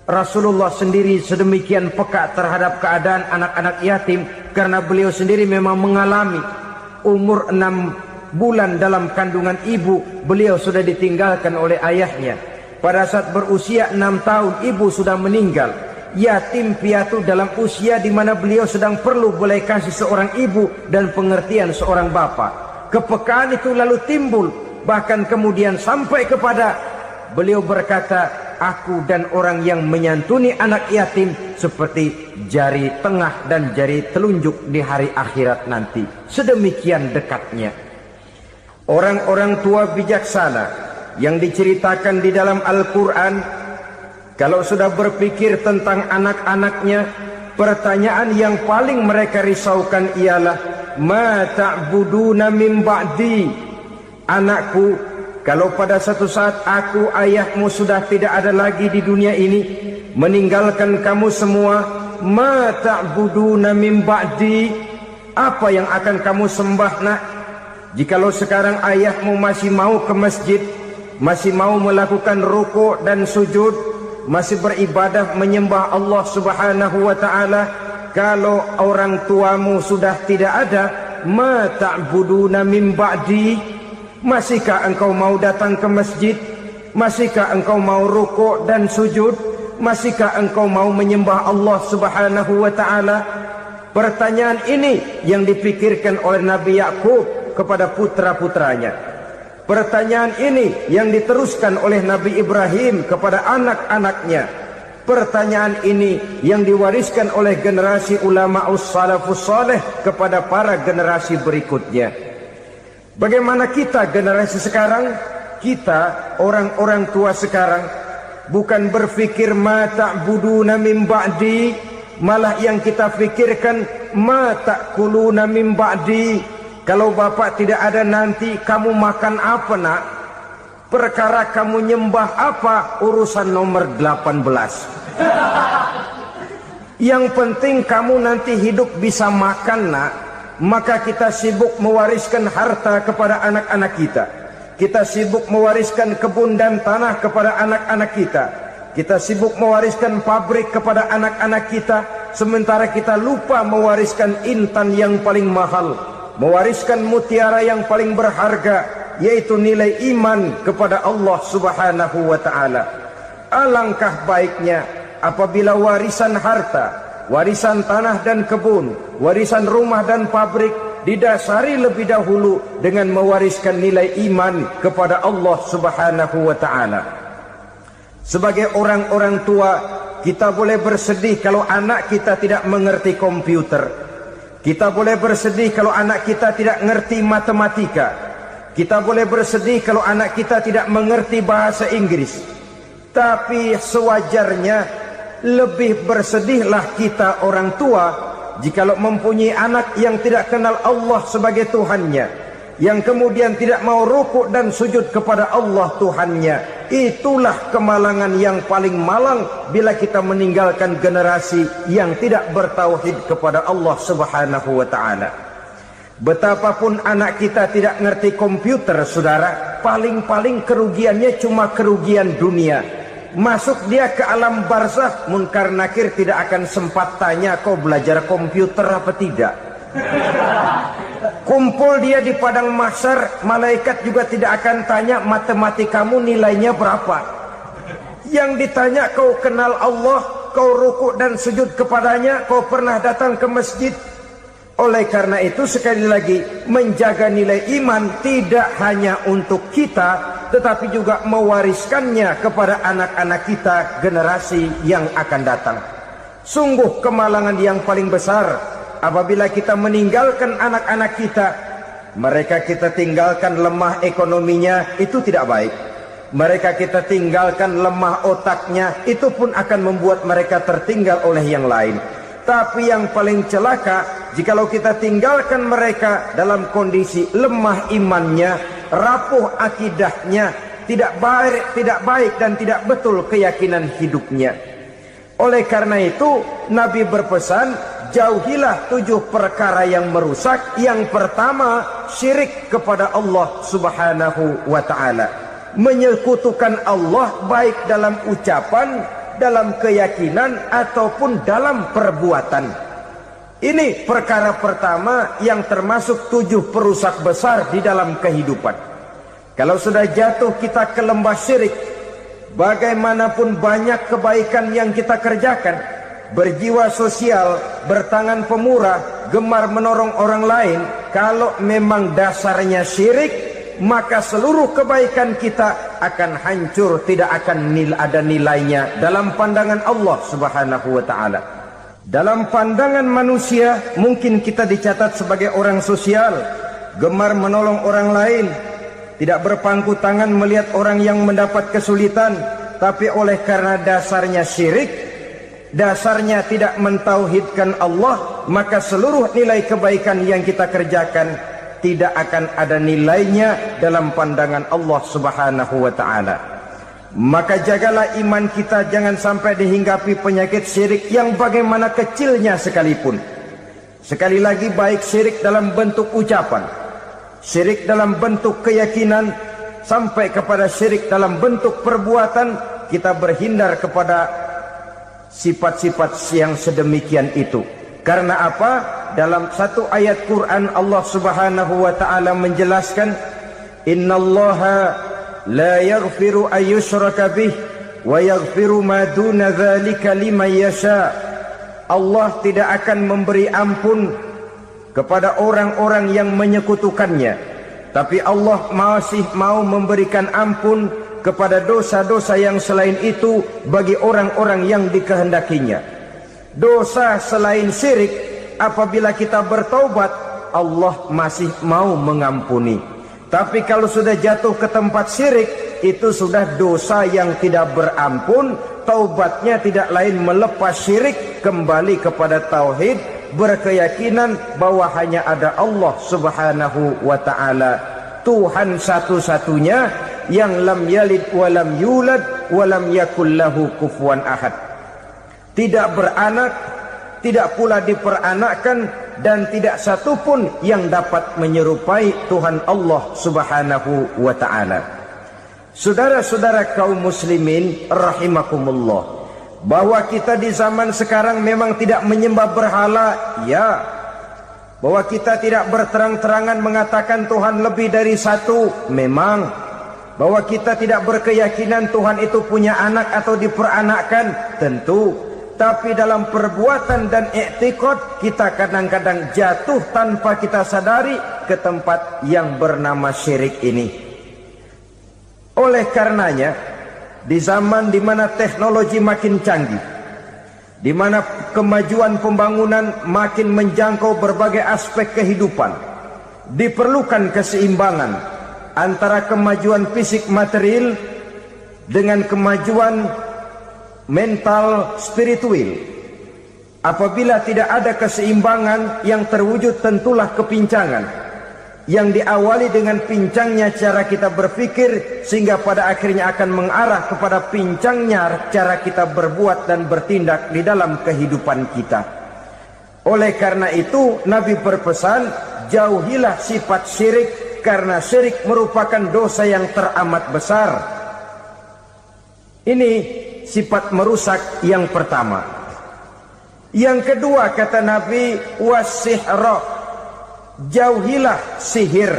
Rasulullah sendiri sedemikian peka terhadap keadaan anak-anak yatim karena beliau sendiri memang mengalami umur 6 bulan dalam kandungan ibu, beliau sudah ditinggalkan oleh ayahnya. Pada saat berusia 6 tahun ibu sudah meninggal. Yatim piatu dalam usia di mana beliau sedang perlu belas kasih seorang ibu dan pengertian seorang bapak. Kepekaan itu lalu timbul, bahkan kemudian sampai kepada beliau berkata, aku dan orang yang menyantuni anak yatim seperti jari tengah dan jari telunjuk di hari akhirat nanti. Sedemikian dekatnya. Orang-orang tua bijaksana yang diceritakan di dalam Al-Quran, kalau sudah berpikir tentang anak-anaknya, pertanyaan yang paling mereka risaukan ialah, ma ta'buduna min ba'di? Anakku, kalau pada satu saat aku, ayahmu sudah tidak ada lagi di dunia ini, meninggalkan kamu semua, ma ta'buduna min ba'di? Apa yang akan kamu sembah, nak? Jikalau sekarang ayahmu masih mau ke masjid, masih mau melakukan rukuk dan sujud, masih beribadah menyembah Allah Subhanahu wa ta'ala, kalau orang tuamu sudah tidak ada, ma ta'buduna min ba'di? Masihkah engkau mau datang ke masjid? Masihkah engkau mau rukuk dan sujud? Masihkah engkau mau menyembah Allah Subhanahu wa ta'ala? Pertanyaan ini yang dipikirkan oleh Nabi Yakub kepada putra-putranya. Pertanyaan ini yang diteruskan oleh Nabi Ibrahim kepada anak-anaknya. Pertanyaan ini yang diwariskan oleh generasi ulama salafus saleh kepada para generasi berikutnya. Bagaimana kita generasi sekarang? Kita orang-orang tua sekarang bukan berfikir ma ta'buduna min ba'di, malah yang kita fikirkan ma ta'kuluna min ba'di. Kalau bapak tidak ada nanti kamu makan apa, nak? Perkara kamu nyembah apa urusan nomor 18. Yang penting kamu nanti hidup bisa makan, nak. Maka kita sibuk mewariskan harta kepada anak-anak kita. Kita sibuk mewariskan kebun dan tanah kepada anak-anak kita. Kita sibuk mewariskan pabrik kepada anak-anak kita, sementara kita lupa mewariskan intan yang paling mahal, mewariskan mutiara yang paling berharga, yaitu nilai iman kepada Allah Subhanahu wa ta'ala. Alangkah baiknya apabila warisan harta, warisan tanah dan kebun, warisan rumah dan pabrik didasari lebih dahulu dengan mewariskan nilai iman kepada Allah Subhanahu wa ta'ala. Sebagai orang-orang tua, kita boleh bersedih kalau anak kita tidak mengerti komputer. Kita boleh bersedih kalau anak kita tidak mengerti matematika. Kita boleh bersedih kalau anak kita tidak mengerti bahasa Inggris. Tapi sewajarnya lebih bersedihlah kita orang tua jikalau mempunyai anak yang tidak kenal Allah sebagai Tuhannya, yang kemudian tidak mau rukuk dan sujud kepada Allah Tuhannya. Itulah kemalangan yang paling malang bila kita meninggalkan generasi yang tidak bertauhid kepada Allah Subhanahu wa ta'ala. Betapapun anak kita tidak ngerti komputer, saudara, paling-paling kerugiannya cuma kerugian dunia. Masuk dia ke alam barzakh, munkar nakir tidak akan sempat tanya kau belajar komputer apa tidak. Kumpul dia di padang mahsyar, malaikat juga tidak akan tanya matematikamu nilainya berapa. Yang ditanya kau kenal Allah, kau rukuk dan sujud kepadanya, kau pernah datang ke masjid. Oleh karena itu sekali lagi, menjaga nilai iman tidak hanya untuk kita, tetapi juga mewariskannya kepada anak-anak kita, generasi yang akan datang. Sungguh kemalangan yang paling besar apabila kita meninggalkan anak-anak kita. Mereka kita tinggalkan lemah ekonominya, itu tidak baik. Mereka kita tinggalkan lemah otaknya, itu pun akan membuat mereka tertinggal oleh yang lain. Tapi yang paling celaka, jikalau kita tinggalkan mereka dalam kondisi lemah imannya, rapuh akidahnya, tidak baik dan tidak betul keyakinan hidupnya. Oleh karena itu Nabi berpesan, jauhilah 7 perkara yang merusak. Yang pertama, syirik kepada Allah Subhanahu wa ta'ala. Menyekutukan Allah baik dalam ucapan, dalam keyakinan ataupun dalam perbuatan. Ini perkara pertama yang termasuk 7 perusak besar di dalam kehidupan. Kalau sudah jatuh kita ke lembah syirik, bagaimanapun banyak kebaikan yang kita kerjakan, berjiwa sosial, bertangan pemurah, gemar menolong orang lain, kalau memang dasarnya syirik, maka seluruh kebaikan kita akan hancur, tidak akan ada nilainya dalam pandangan Allah Subhanahu wa ta'ala. Dalam pandangan manusia, mungkin kita dicatat sebagai orang sosial, gemar menolong orang lain, tidak berpangku tangan melihat orang yang mendapat kesulitan, tapi oleh karena dasarnya syirik, dasarnya tidak mentauhidkan Allah, maka seluruh nilai kebaikan yang kita kerjakan tidak akan ada nilainya dalam pandangan Allah Subhanahu wa ta'ala. Maka jagalah iman kita jangan sampai dihinggapi penyakit syirik yang bagaimana kecilnya sekalipun. Sekali lagi, baik syirik dalam bentuk ucapan, syirik dalam bentuk keyakinan, sampai kepada syirik dalam bentuk perbuatan, kita berhindar kepada sifat-sifat yang sedemikian itu. Karena apa? Dalam satu ayat Quran Allah Subhanahu wa ta'ala menjelaskan, innallaha la yaghfiru ayyushraka bih wa yaghfiru ma duna dzalika liman yasha. Allah tidak akan memberi ampun kepada orang-orang yang menyekutukannya, tapi Allah masih mau memberikan ampun kepada dosa-dosa yang selain itu bagi orang-orang yang dikehendakinya. Dosa selain syirik, apabila kita bertaubat, Allah masih mau mengampuni. Tapi kalau sudah jatuh ke tempat syirik, itu sudah dosa yang tidak berampun. Taubatnya tidak lain melepas syirik, kembali kepada tauhid, berkeyakinan bahwa hanya ada Allah Subhanahu wa ta'ala, Tuhan satu-satunya, yang lam yalid walam yulad walam yakul lahu kufuwan ahad. Tidak beranak, tidak pula diperanakkan, dan tidak satupun yang dapat menyerupai Tuhan Allah Subhanahu wa ta'ala. Saudara-saudara kaum muslimin rahimakumullah, bahwa kita di zaman sekarang memang tidak menyembah berhala, ya. Bahwa kita tidak berterang-terangan mengatakan Tuhan lebih dari satu, memang. Bahwa kita tidak berkeyakinan Tuhan itu punya anak atau diperanakkan, tentu. Tapi dalam perbuatan dan i'tiqad, kita kadang-kadang jatuh tanpa kita sadari ke tempat yang bernama syirik ini. Oleh karenanya, di zaman di mana teknologi makin canggih, di mana kemajuan pembangunan makin menjangkau berbagai aspek kehidupan, diperlukan keseimbangan antara kemajuan fisik material dengan kemajuan mental spiritual. Apabila tidak ada keseimbangan, yang terwujud tentulah kepincangan, yang diawali dengan pincangnya cara kita berpikir, sehingga pada akhirnya akan mengarah kepada pincangnya cara kita berbuat dan bertindak di dalam kehidupan kita. Oleh karena itu Nabi berpesan, jauhilah sifat syirik, karena syirik merupakan dosa yang teramat besar. Ini sifat merusak yang pertama. Yang kedua, kata Nabi, wasihra, jauhilah sihir.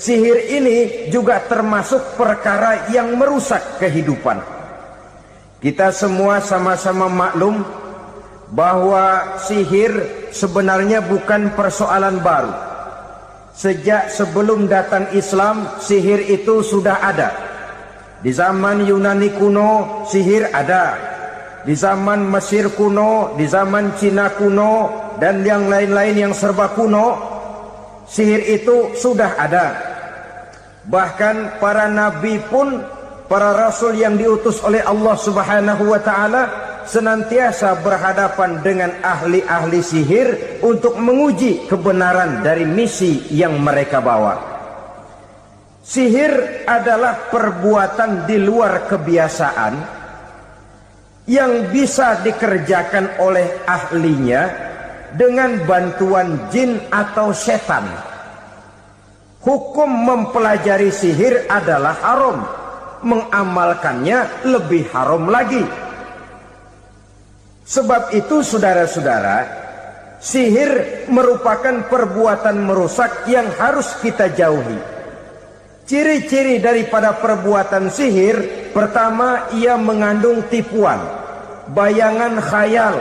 Sihir ini juga termasuk perkara yang merusak kehidupan. Kita semua sama-sama maklum bahwa sihir sebenarnya bukan persoalan baru. Sejak sebelum datang Islam, sihir itu sudah ada. Di zaman Yunani kuno, sihir ada. Di zaman Mesir kuno, di zaman Cina kuno, dan yang lain-lain yang serba kuno, sihir itu sudah ada. Bahkan para nabi pun, para rasul yang diutus oleh Allah Subhanahu wa ta'ala, senantiasa berhadapan dengan ahli-ahli sihir untuk menguji kebenaran dari misi yang mereka bawa. Sihir adalah perbuatan di luar kebiasaan yang bisa dikerjakan oleh ahlinya dengan bantuan jin atau setan. Hukum mempelajari sihir adalah haram, mengamalkannya lebih haram lagi. Sebab itu saudara-saudara, sihir merupakan perbuatan merusak yang harus kita jauhi. Ciri-ciri daripada perbuatan sihir, pertama, ia mengandung tipuan, bayangan khayal.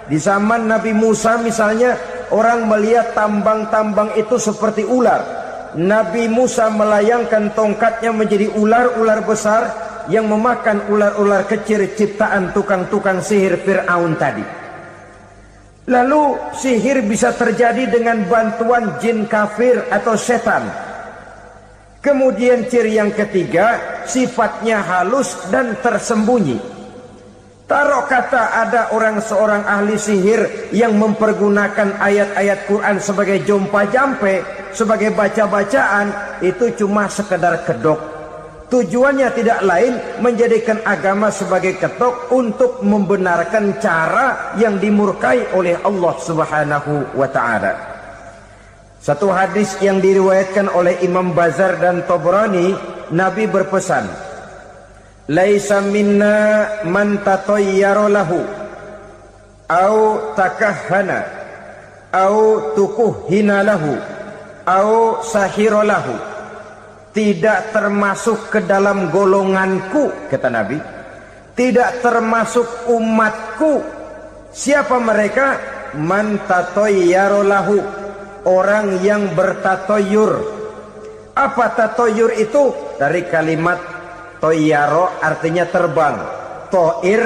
Di zaman Nabi Musa misalnya, orang melihat tambang-tambang itu seperti ular. Nabi Musa melayangkan tongkatnya menjadi ular-ular besar yang memakan ular-ular kecil ciptaan tukang-tukang sihir Fir'aun tadi. Lalu sihir bisa terjadi dengan bantuan jin kafir atau setan. Kemudian ciri yang ketiga, sifatnya halus dan tersembunyi. Taruh kata ada seorang ahli sihir yang mempergunakan ayat-ayat Quran sebagai jompa jampe, sebagai baca-bacaan, itu cuma sekedar kedok. Tujuannya tidak lain menjadikan agama sebagai ketok untuk membenarkan cara yang dimurkai oleh Allah Subhanahu wa ta'ala. Satu hadis yang diriwayatkan oleh Imam Bazar dan Tabrani, Nabi berpesan, "Laisa minna man tatayyara lahu au takahhana au tukuhhina lahu au sahira lahu." Tidak termasuk ke dalam golonganku, kata Nabi. Tidak termasuk umatku. Siapa mereka? Man tatayyara lahu, orang yang bertatoyur. Apa tatoyur itu? Dari kalimat toyaro, artinya terbang. Toir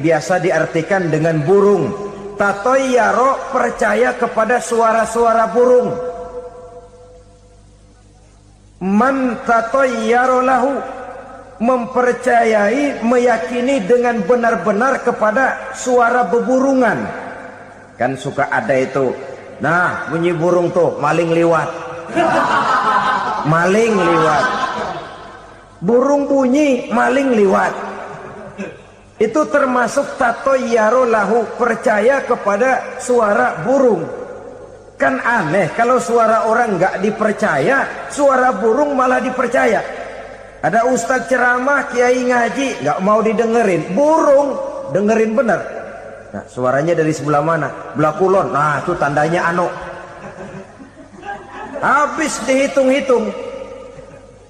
biasa diartikan dengan burung. Tatoyaro percaya kepada suara-suara burung. Man tatayyara lahu, mempercayai, meyakini dengan benar-benar kepada suara beburungan. Kan suka ada itu, nah bunyi burung tuh, maling liwat. Maling liwat. Burung bunyi, maling liwat. Itu termasuk tatayyara lahu, percaya kepada suara burung. Kan aneh kalau suara orang nggak dipercaya, suara burung malah dipercaya. Ada ustadz ceramah, kiai ngaji, nggak mau didengerin, burung dengerin bener. Nah, suaranya dari sebelah mana? Belah kulon. Nah, itu tandanya anu. Habis dihitung-hitung.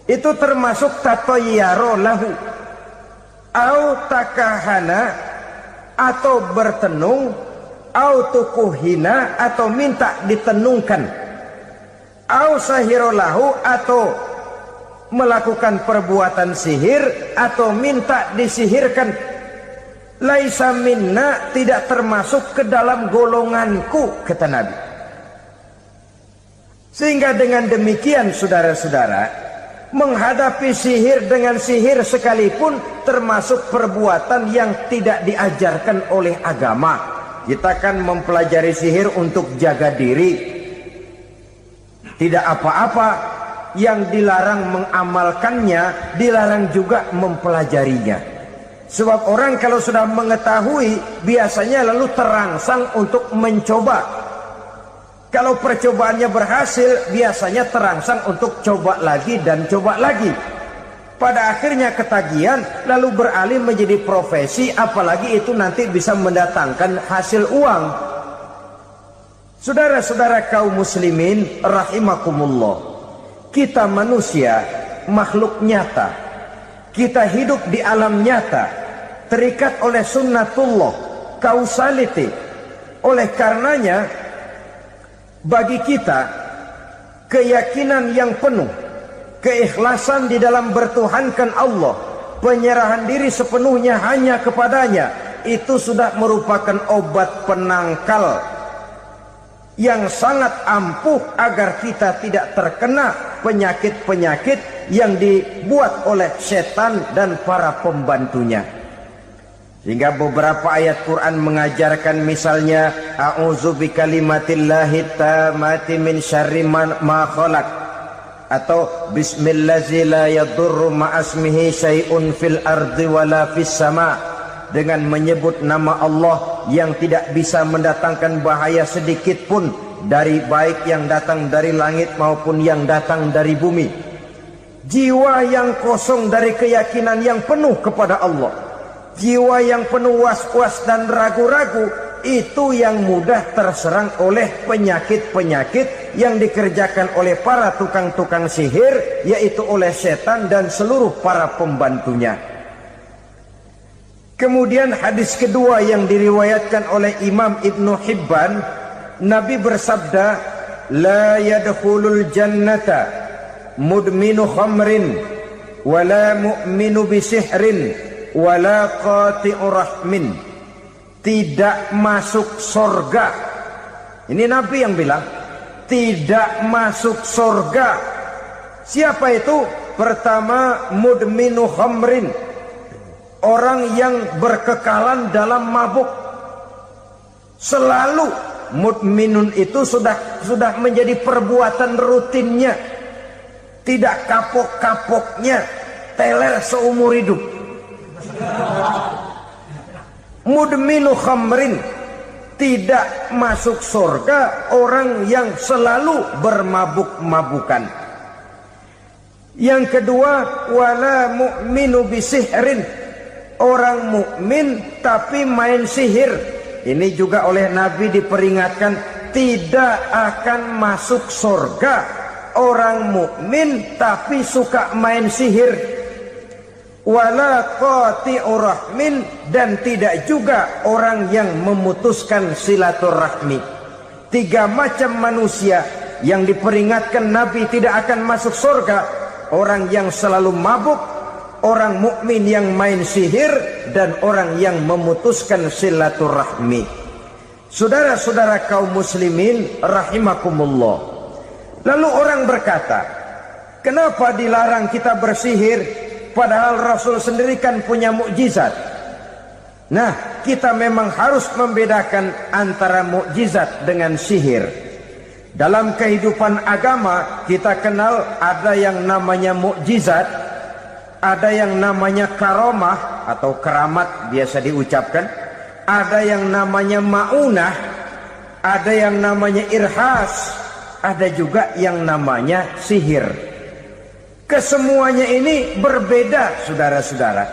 Itu termasuk tatayyara lahu. Au takahana, atau bertenung, au tukuhina, atau minta ditenungkan, au sahirolahu, atau melakukan perbuatan sihir, atau minta disihirkan. Laisa minna, tidak termasuk ke dalam golonganku, kata Nabi. Sehingga dengan demikian saudara-saudara, menghadapi sihir dengan sihir sekalipun termasuk perbuatan yang tidak diajarkan oleh agama. Kita kan mempelajari sihir untuk jaga diri. Tidak apa-apa. Yang dilarang mengamalkannya, dilarang juga mempelajarinya. Sebab orang kalau sudah mengetahui, biasanya lalu terangsang untuk mencoba. Kalau percobaannya berhasil, biasanya terangsang untuk coba lagi dan coba lagi. Pada akhirnya ketagihan, lalu beralih menjadi profesi, apalagi itu nanti bisa mendatangkan hasil uang. Saudara-saudara kaum muslimin rahimakumullah, kita manusia makhluk nyata. Kita hidup di alam nyata, terikat oleh sunnatullah, causality. Oleh karenanya, bagi kita keyakinan yang penuh, keikhlasan di dalam bertuhankan Allah, penyerahan diri sepenuhnya hanya kepadanya, itu sudah merupakan obat penangkal yang sangat ampuh agar kita tidak terkena penyakit-penyakit yang dibuat oleh setan dan para pembantunya. Sehingga beberapa ayat Quran mengajarkan, misalnya a'udzu bikalimatillahi tammati min syarri ma khalaq, atau bismillazi la yadurru ma'asmihi syai'un fil ardi wala fis sama, dengan menyebut nama Allah yang tidak bisa mendatangkan bahaya sedikit pun, dari baik yang datang dari langit maupun yang datang dari bumi. Jiwa yang kosong dari keyakinan yang penuh kepada Allah, Jiwa yang penuh was-was dan ragu-ragu, itu yang mudah terserang oleh penyakit-penyakit yang dikerjakan oleh para tukang-tukang sihir, yaitu oleh setan dan seluruh para pembantunya. Kemudian hadis kedua yang diriwayatkan oleh Imam Ibnu Hibban, Nabi bersabda, la yadkhulul jannata mudminu khamrin wala mu'minu bisihrin wala qati'u rahmin. Tidak masuk surga. Ini Nabi yang bilang, tidak masuk surga. Siapa itu? Pertama, mudminu khamrin, orang yang berkekalan dalam mabuk. Selalu mudminun itu sudah menjadi perbuatan rutinnya, tidak kapok-kapoknya, teler seumur hidup. Mudminu khamrin, tidak masuk surga orang yang selalu bermabuk-mabukan. Yang kedua, wala mu'minu bisihrin, orang mukmin tapi main sihir. Ini juga oleh Nabi diperingatkan, tidak akan masuk surga orang mukmin tapi suka main sihir. Wala qati'u rahmin, dan tidak juga orang yang memutuskan silaturahmi. Tiga macam manusia yang diperingatkan Nabi tidak akan masuk surga: orang yang selalu mabuk, orang mukmin yang main sihir, dan orang yang memutuskan silaturahmi. Saudara-saudara kaum muslimin rahimakumullah. Lalu orang berkata, kenapa dilarang kita bersihir? Padahal Rasul sendiri kan punya mukjizat. Nah, kita memang harus membedakan antara mukjizat dengan sihir. Dalam kehidupan agama kita kenal ada yang namanya mukjizat, ada yang namanya karomah atau keramat biasa diucapkan, ada yang namanya maunah, ada yang namanya irhas, ada juga yang namanya sihir. Kesemuanya ini berbeda, saudara-saudara.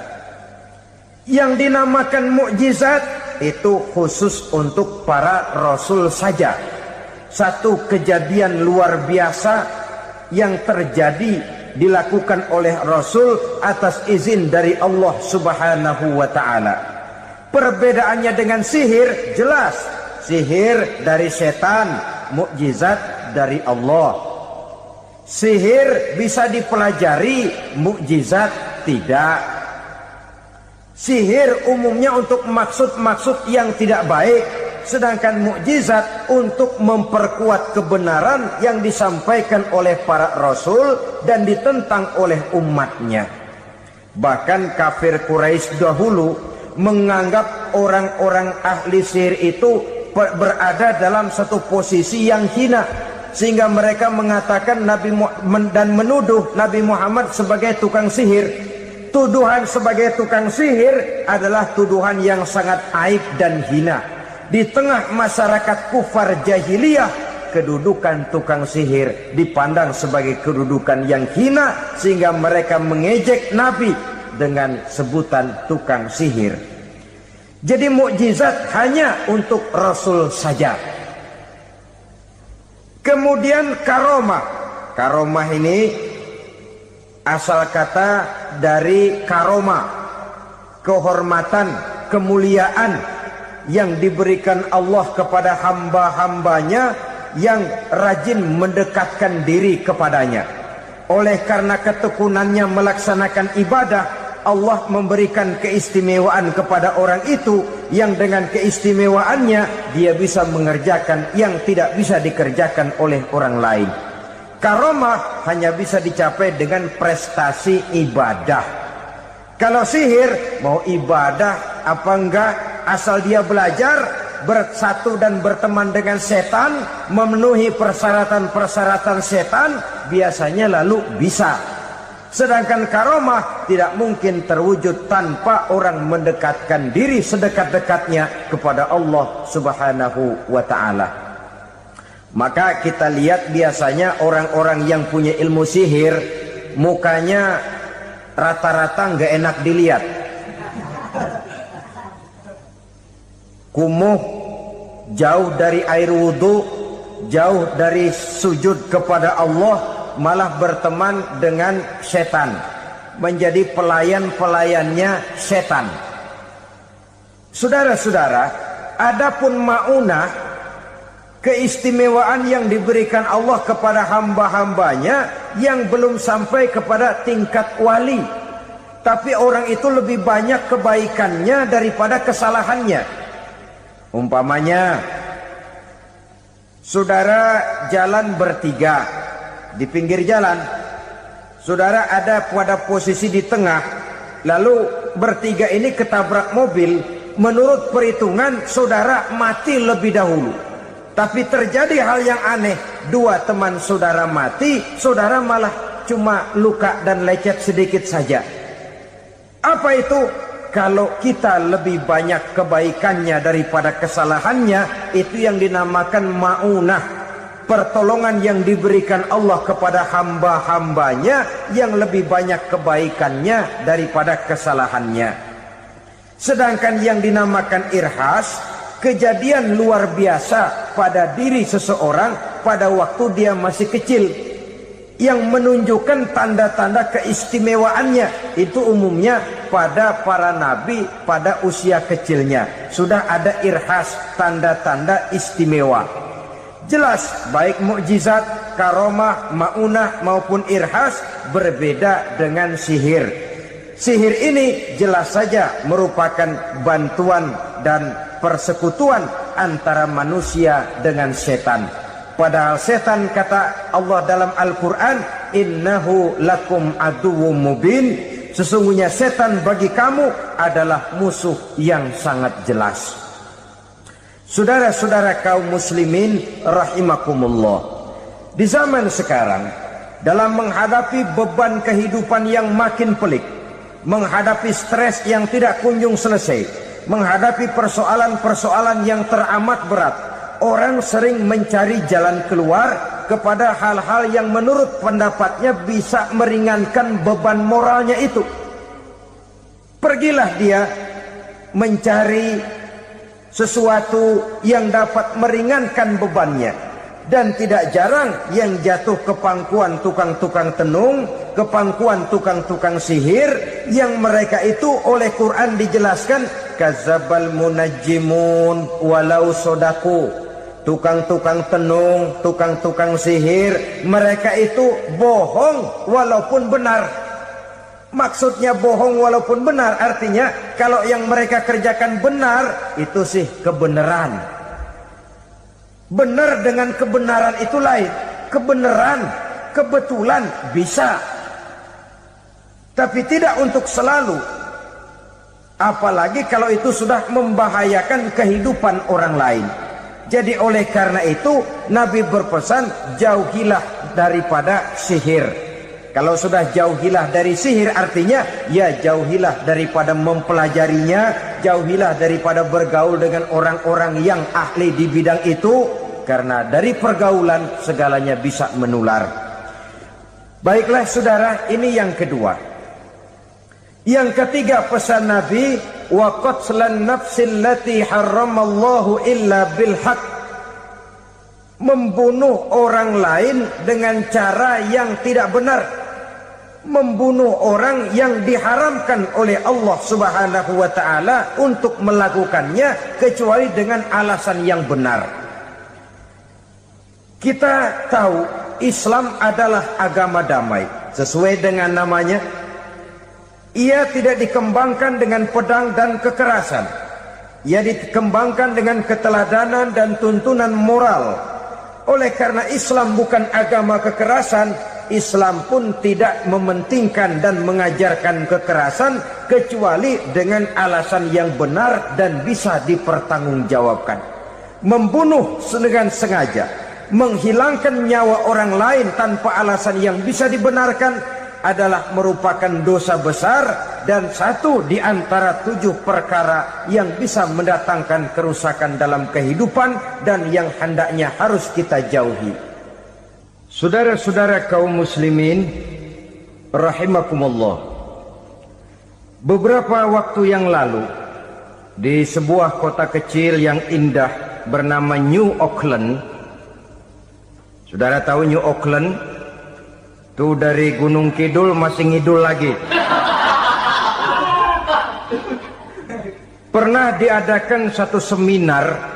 Yang dinamakan mukjizat itu khusus untuk para rasul saja. Satu kejadian luar biasa yang terjadi dilakukan oleh rasul atas izin dari Allah Subhanahu wa taala. Perbedaannya dengan sihir jelas. Sihir dari setan, mukjizat dari Allah. Sihir bisa dipelajari, mukjizat tidak. Sihir umumnya untuk maksud-maksud yang tidak baik, sedangkan mukjizat untuk memperkuat kebenaran yang disampaikan oleh para rasul dan ditentang oleh umatnya. Bahkan kafir Quraisy dahulu menganggap orang-orang ahli sihir itu berada dalam satu posisi yang hina, sehingga mereka mengatakan dan menuduh Nabi Muhammad sebagai tukang sihir. Tuduhan sebagai tukang sihir adalah tuduhan yang sangat aib dan hina. Di tengah masyarakat kufar jahiliyah, kedudukan tukang sihir dipandang sebagai kedudukan yang hina, sehingga mereka mengejek Nabi dengan sebutan tukang sihir. Jadi mukjizat hanya untuk Rasul saja. Kemudian karomah. Karomah ini asal kata dari karomah, kehormatan, kemuliaan yang diberikan Allah kepada hamba-hambanya yang rajin mendekatkan diri kepadanya. Oleh karena ketekunannya melaksanakan ibadah, Allah memberikan keistimewaan kepada orang itu, yang dengan keistimewaannya dia bisa mengerjakan yang tidak bisa dikerjakan oleh orang lain. Karomah hanya bisa dicapai dengan prestasi ibadah. Kalau sihir, mau ibadah apa enggak, asal dia belajar, bersatu dan berteman dengan setan, memenuhi persyaratan-persyaratan setan, biasanya lalu bisa. Sedangkan karomah tidak mungkin terwujud tanpa orang mendekatkan diri sedekat-dekatnya kepada Allah Subhanahu wa ta'ala. Maka kita lihat biasanya orang-orang yang punya ilmu sihir, mukanya rata-rata nggak enak dilihat. kumuh, jauh dari air wudhu, jauh dari sujud kepada Allah, malah berteman dengan setan, menjadi pelayan-pelayannya setan. Saudara-saudara, adapun maunah, keistimewaan yang diberikan Allah kepada hamba-hambanya yang belum sampai kepada tingkat wali, tapi orang itu lebih banyak kebaikannya daripada kesalahannya. Umpamanya, saudara jalan bertiga di pinggir jalan, saudara ada pada posisi di tengah, lalu bertiga ini ketabrak mobil. Menurut perhitungan saudara mati lebih dahulu, tapi terjadi hal yang aneh, dua teman saudara mati, saudara malah cuma luka dan lecet sedikit saja. Apa itu? Kalau kita lebih banyak kebaikannya daripada kesalahannya, itu yang dinamakan maunah, pertolongan yang diberikan Allah kepada hamba-hambanya yang lebih banyak kebaikannya daripada kesalahannya. Sedangkan yang dinamakan irhas, kejadian luar biasa pada diri seseorang pada waktu dia masih kecil, yang menunjukkan tanda-tanda keistimewaannya. Itu umumnya pada para nabi pada usia kecilnya sudah ada irhas, tanda-tanda istimewa. Jelas baik mukjizat, karomah, maunah maupun irhas berbeda dengan sihir. Sihir ini jelas saja merupakan bantuan dan persekutuan antara manusia dengan setan. Padahal setan, kata Allah dalam Al-Quran, innahu lakum aduwwum mubin, sesungguhnya setan bagi kamu adalah musuh yang sangat jelas. Saudara-saudara kaum muslimin rahimakumullah, di zaman sekarang dalam menghadapi beban kehidupan yang makin pelik, menghadapi stres yang tidak kunjung selesai, menghadapi persoalan-persoalan yang teramat berat, orang sering mencari jalan keluar kepada hal-hal yang menurut pendapatnya bisa meringankan beban moralnya itu. Pergilah dia mencari sesuatu yang dapat meringankan bebannya. Dan tidak jarang yang jatuh ke pangkuan tukang-tukang tenung, ke pangkuan tukang-tukang sihir, yang mereka itu oleh Quran dijelaskan kadzabal munajjimun walau sodaku. Tukang-tukang tenung, tukang-tukang sihir, mereka itu bohong walaupun benar. Maksudnya bohong walaupun benar, artinya kalau yang mereka kerjakan benar, itu sih kebenaran. Benar dengan kebenaran itu lain. Kebenaran, kebetulan bisa, tapi tidak untuk selalu. Apalagi kalau itu sudah membahayakan kehidupan orang lain. Jadi oleh karena itu Nabi berpesan, jauhilah daripada sihir. Kalau sudah jauhilah dari sihir, artinya ya jauhilah daripada mempelajarinya, jauhilah daripada bergaul dengan orang-orang yang ahli di bidang itu, karena dari pergaulan segalanya bisa menular. Baiklah saudara, ini yang kedua. Yang ketiga pesan Nabi, wa qatlan nafsil lati harramallahu illa bil haq, membunuh orang lain dengan cara yang tidak benar, membunuh orang yang diharamkan oleh Allah Subhanahu wa ta'ala untuk melakukannya kecuali dengan alasan yang benar. Kita tahu Islam adalah agama damai, sesuai dengan namanya. Ia tidak dikembangkan dengan pedang dan kekerasan. Ia dikembangkan dengan keteladanan dan tuntunan moral. Oleh karena Islam bukan agama kekerasan, Islam pun tidak mementingkan dan mengajarkan kekerasan kecuali dengan alasan yang benar dan bisa dipertanggungjawabkan. Membunuh dengan sengaja, menghilangkan nyawa orang lain tanpa alasan yang bisa dibenarkan adalah merupakan dosa besar dan satu di antara 7 perkara yang bisa mendatangkan kerusakan dalam kehidupan dan yang hendaknya harus kita jauhi. Saudara-saudara kaum muslimin rahimakumullah, beberapa waktu yang lalu di sebuah kota kecil yang indah bernama New Auckland. Saudara tahu New Auckland? Tuh dari Gunung Kidul masih ngidul lagi. Pernah diadakan satu seminar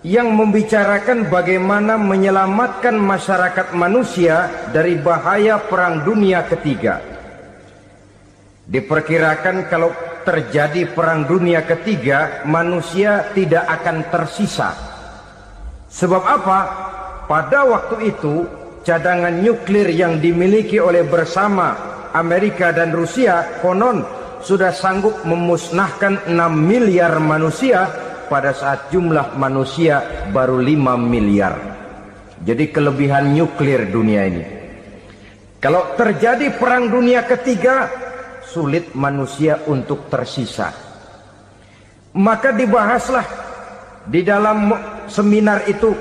yang membicarakan bagaimana menyelamatkan masyarakat manusia dari bahaya Perang Dunia Ketiga. Diperkirakan kalau terjadi Perang Dunia Ketiga, manusia tidak akan tersisa. Sebab apa? Pada waktu itu, cadangan nuklir yang dimiliki oleh bersama Amerika dan Rusia konon sudah sanggup memusnahkan 6 miliar manusia pada saat jumlah manusia baru 5 miliar. Jadi kelebihan nuklir dunia ini. Kalau terjadi Perang Dunia Ketiga, sulit manusia untuk tersisa. Maka dibahaslah di dalam seminar itu,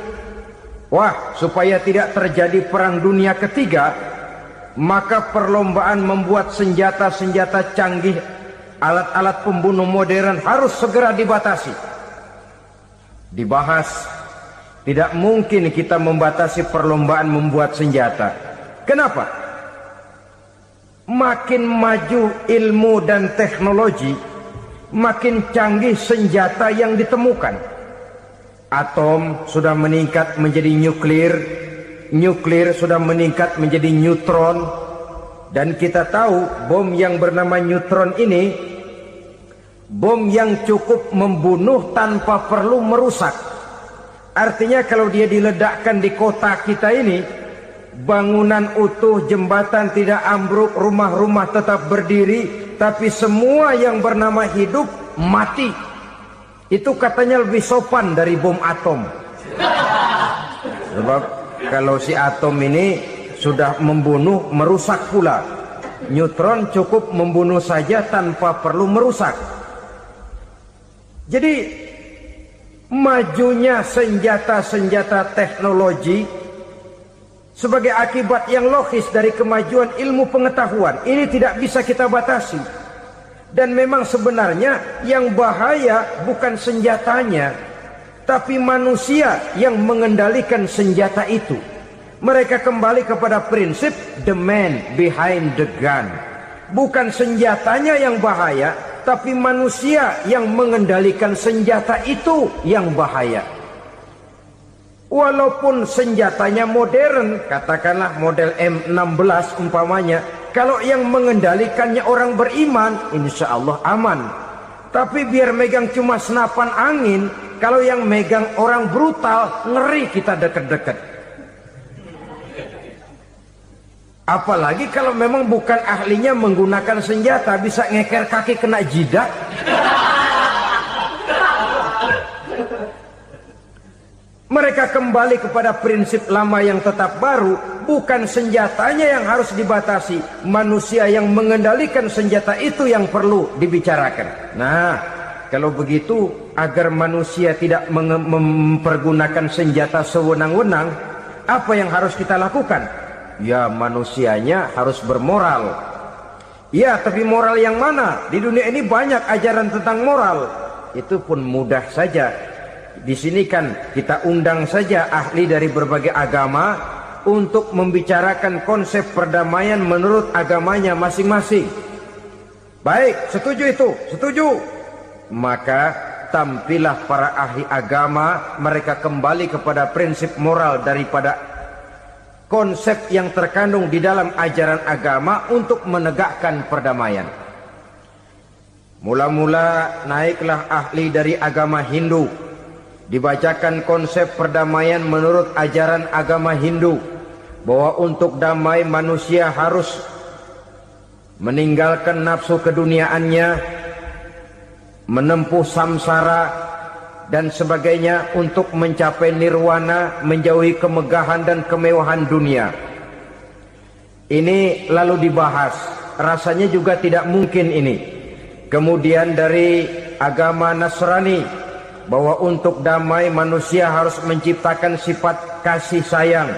wah, supaya tidak terjadi Perang Dunia Ketiga, maka perlombaan membuat senjata-senjata canggih, alat-alat pembunuh modern harus segera dibatasi. Dibahas, tidak mungkin kita membatasi perlombaan membuat senjata. Kenapa? Makin maju ilmu dan teknologi, makin canggih senjata yang ditemukan. Atom sudah meningkat menjadi nuklir, nuklir sudah meningkat menjadi neutron, dan kita tahu bom yang bernama neutron ini bom yang cukup membunuh tanpa perlu merusak. Artinya kalau dia diledakkan di kota kita ini, bangunan utuh, jembatan tidak ambruk, rumah-rumah tetap berdiri, tapi semua yang bernama hidup mati. Itu katanya lebih sopan dari bom atom. Sebab kalau si atom ini sudah membunuh, merusak pula. Neutron cukup membunuh saja tanpa perlu merusak. Jadi majunya senjata-senjata teknologi sebagai akibat yang logis dari kemajuan ilmu pengetahuan ini tidak bisa kita batasi. Dan memang sebenarnya yang bahaya bukan senjatanya, tapi manusia yang mengendalikan senjata itu. Mereka kembali kepada prinsip the man behind the gun. Bukan senjatanya yang bahaya, tapi manusia yang mengendalikan senjata itu yang bahaya. Walaupun senjatanya modern, katakanlah model M16 umpamanya, kalau yang mengendalikannya orang beriman, insya Allah aman. Tapi biar megang cuma senapan angin, kalau yang megang orang brutal, ngeri kita deket-deket. Apalagi kalau memang bukan ahlinya menggunakan senjata, bisa ngeker kaki kena jidat. Mereka kembali kepada prinsip lama yang tetap baru, bukan senjatanya yang harus dibatasi, manusia yang mengendalikan senjata itu yang perlu dibicarakan. Nah, kalau begitu, agar manusia tidak mempergunakan senjata sewenang-wenang, apa yang harus kita lakukan? Ya, manusianya harus bermoral. Ya, tapi moral yang mana? Di dunia ini banyak ajaran tentang moral. Itu pun mudah saja. Di sini kan kita undang saja ahli dari berbagai agama untuk membicarakan konsep perdamaian menurut agamanya masing-masing. Baik, setuju itu? Setuju. Maka tampillah para ahli agama, mereka kembali kepada prinsip moral daripada konsep yang terkandung di dalam ajaran agama untuk menegakkan perdamaian. Mula-mula naiklah ahli dari agama Hindu, dibacakan konsep perdamaian menurut ajaran agama Hindu, bahwa untuk damai manusia harus meninggalkan nafsu keduniaannya, menempuh samsara dan sebagainya untuk mencapai nirwana, menjauhi kemegahan dan kemewahan dunia. Ini lalu dibahas, rasanya juga tidak mungkin ini. Kemudian dari agama Nasrani, bahwa untuk damai manusia harus menciptakan sifat kasih sayang.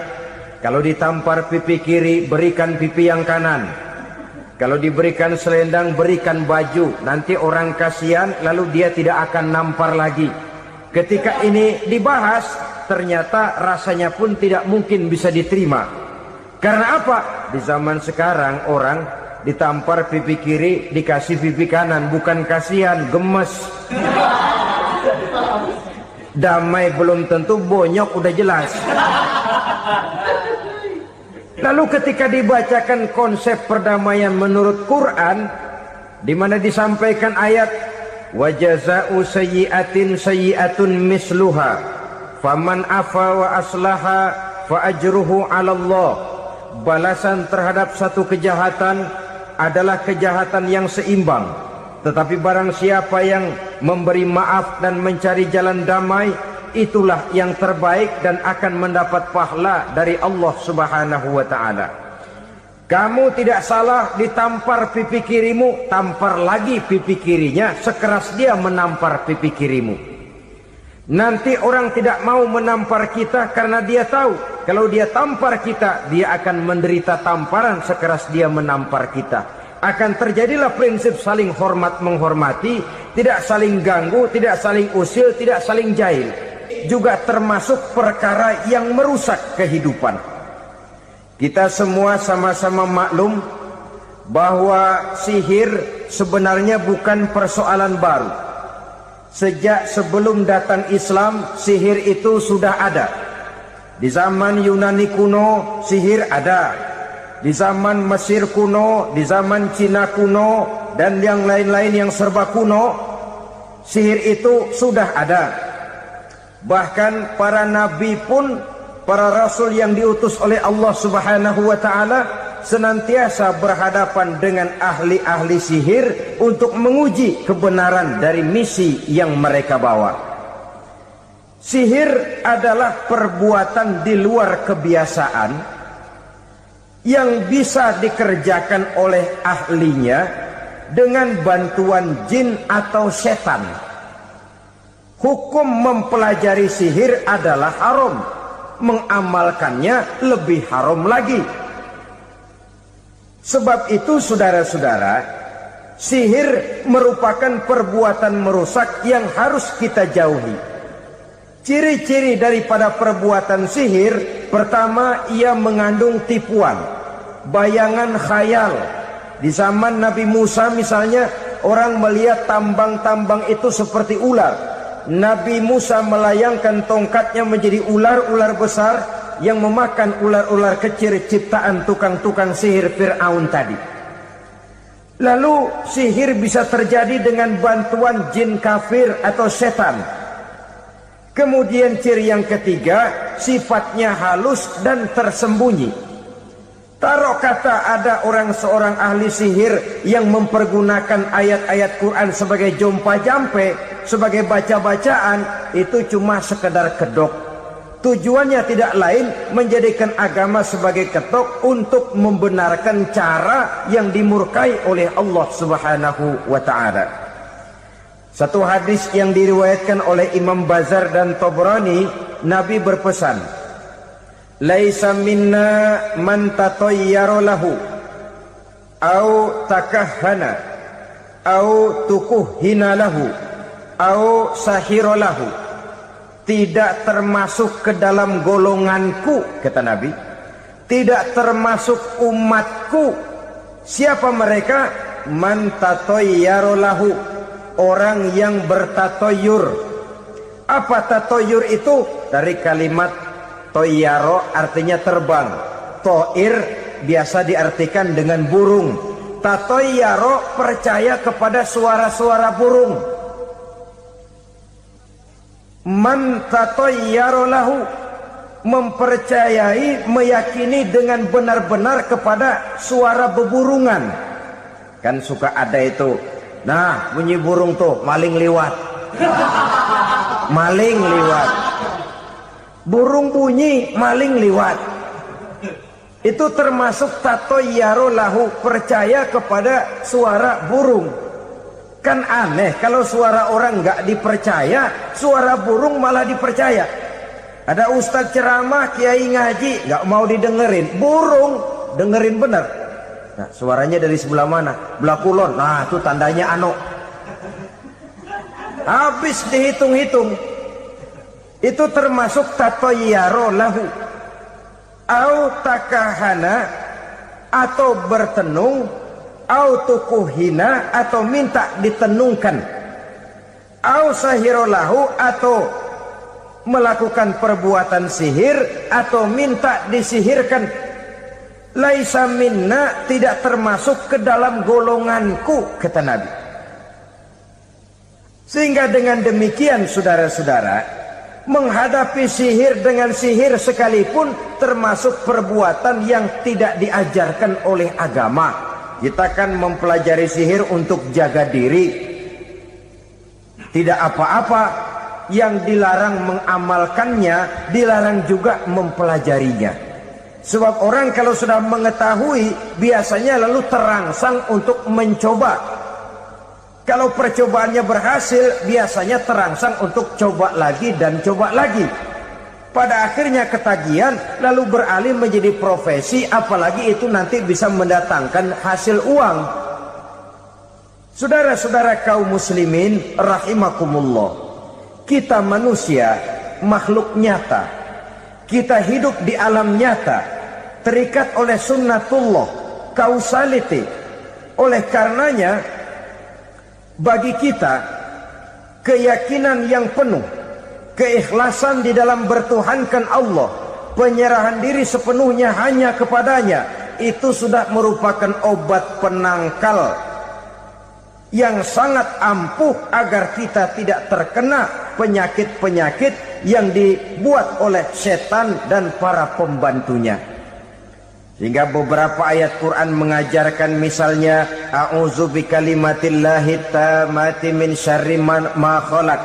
Kalau ditampar pipi kiri, berikan pipi yang kanan. Kalau diberikan selendang, berikan baju. Nanti orang kasihan, lalu dia tidak akan nampar lagi. Ketika ini dibahas, ternyata rasanya pun tidak mungkin bisa diterima. Karena apa? Di zaman sekarang orang ditampar pipi kiri, dikasih pipi kanan. Bukan kasihan, gemes. Damai belum tentu, bonyok udah jelas. Lalu ketika dibacakan konsep perdamaian menurut Quran, di mana disampaikan ayat wa jazaa'u sayyi'atin sayyi'atun misluha faman afa wa aslaha fa ajruhu 'ala Allah. Balasan terhadap satu kejahatan adalah kejahatan yang seimbang. Tetapi barang siapa yang memberi maaf dan mencari jalan damai, itulah yang terbaik dan akan mendapat pahala dari Allah Subhanahu wa ta'ala. Kamu tidak salah ditampar pipi kirimu, tampar lagi pipi kirinya sekeras dia menampar pipi kirimu. Nanti orang tidak mau menampar kita karena dia tahu kalau dia tampar kita, dia akan menderita tamparan sekeras dia menampar kita. Akan terjadilah prinsip saling hormat menghormati, tidak saling ganggu, tidak saling usil, tidak saling jahil. Juga termasuk perkara yang merusak kehidupan. Kita semua sama-sama maklum bahwa sihir sebenarnya bukan persoalan baru. Sejak sebelum datang Islam, sihir itu sudah ada. Di zaman Yunani kuno, sihir ada. Di zaman Mesir kuno, di zaman Cina kuno, dan yang lain-lain yang serba kuno, sihir itu sudah ada. Bahkan para nabi pun, para rasul yang diutus oleh Allah Subhanahu wa ta'ala, senantiasa berhadapan dengan ahli-ahli sihir untuk menguji kebenaran dari misi yang mereka bawa. Sihir adalah perbuatan di luar kebiasaan yang bisa dikerjakan oleh ahlinya dengan bantuan jin atau setan. Hukum mempelajari sihir adalah haram, mengamalkannya lebih haram lagi. Sebab itu saudara-saudara, sihir merupakan perbuatan merusak yang harus kita jauhi. Ciri-ciri daripada perbuatan sihir, pertama, ia mengandung tipuan, bayangan khayal. Di zaman Nabi Musa misalnya, orang melihat tambang-tambang itu seperti ular. Nabi Musa melayangkan tongkatnya menjadi ular-ular besar yang memakan ular-ular kecil ciptaan tukang-tukang sihir Fir'aun tadi. Lalu sihir bisa terjadi dengan bantuan jin kafir atau setan. Kemudian ciri yang ketiga, sifatnya halus dan tersembunyi. Taruh kata ada seorang ahli sihir yang mempergunakan ayat-ayat Quran sebagai jompa-jampe, sebagai baca-bacaan, itu cuma sekedar kedok. Tujuannya tidak lain menjadikan agama sebagai ketok untuk membenarkan cara yang dimurkai oleh Allah Subhanahu wa ta'ala. Satu hadis yang diriwayatkan oleh Imam Bazar dan Tabrani, Nabi berpesan, "Laisa minna man tatayyara lahu au takahhana au tukuhhina lahu au sahira lahu." Tidak termasuk ke dalam golonganku, kata Nabi. Tidak termasuk umatku. Siapa mereka? Man tatayyara lahu, orang yang bertatoyur. Apa tatoyur itu? Dari kalimat toyaro, artinya terbang. Toir biasa diartikan dengan burung. Tatoyaro percaya kepada suara-suara burung. Man tatoyaro lahu, mempercayai, meyakini dengan benar-benar kepada suara beburungan. Kan suka ada itu, nah bunyi burung tuh, maling liwat. Maling liwat. Burung bunyi, maling liwat. Itu termasuk tatoyaro lahu, percaya kepada suara burung. Kan aneh kalau suara orang nggak dipercaya, suara burung malah dipercaya. Ada ustadz ceramah, kiai ngaji, nggak mau didengerin, burung dengerin bener. Nah, suaranya dari sebelah mana? Belah kulon. Nah, itu tandanya anu. Habis dihitung-hitung, itu termasuk tatoyaro lahu, au takahana, atau bertenung, au tukuhina, atau minta ditenungkan, au sahiro lahu, atau melakukan perbuatan sihir, atau minta disihirkan. Laisa minna, tidak termasuk ke dalam golonganku, kata Nabi. Sehingga dengan demikian saudara-saudara, menghadapi sihir dengan sihir sekalipun termasuk perbuatan yang tidak diajarkan oleh agama. Kita kan mempelajari sihir untuk jaga diri, tidak apa-apa. Yang dilarang mengamalkannya, dilarang juga mempelajarinya. Sebab orang kalau sudah mengetahui, biasanya lalu terangsang untuk mencoba. Kalau percobaannya berhasil, biasanya terangsang untuk coba lagi dan coba lagi. Pada akhirnya ketagihan, lalu beralih menjadi profesi, apalagi itu nanti bisa mendatangkan hasil uang. Saudara-saudara kaum muslimin rahimakumullah, kita manusia makhluk nyata, kita hidup di alam nyata, terikat oleh sunnatullah, causality. Oleh karenanya bagi kita keyakinan yang penuh, keikhlasan di dalam bertuhankan Allah, penyerahan diri sepenuhnya hanya kepadanya, itu sudah merupakan obat penangkal yang sangat ampuh agar kita tidak terkena penyakit-penyakit yang dibuat oleh setan dan para pembantunya. Sehingga beberapa ayat Quran mengajarkan, misalnya a'udzu bikalimatillahi tammati min syarri ma khalaq,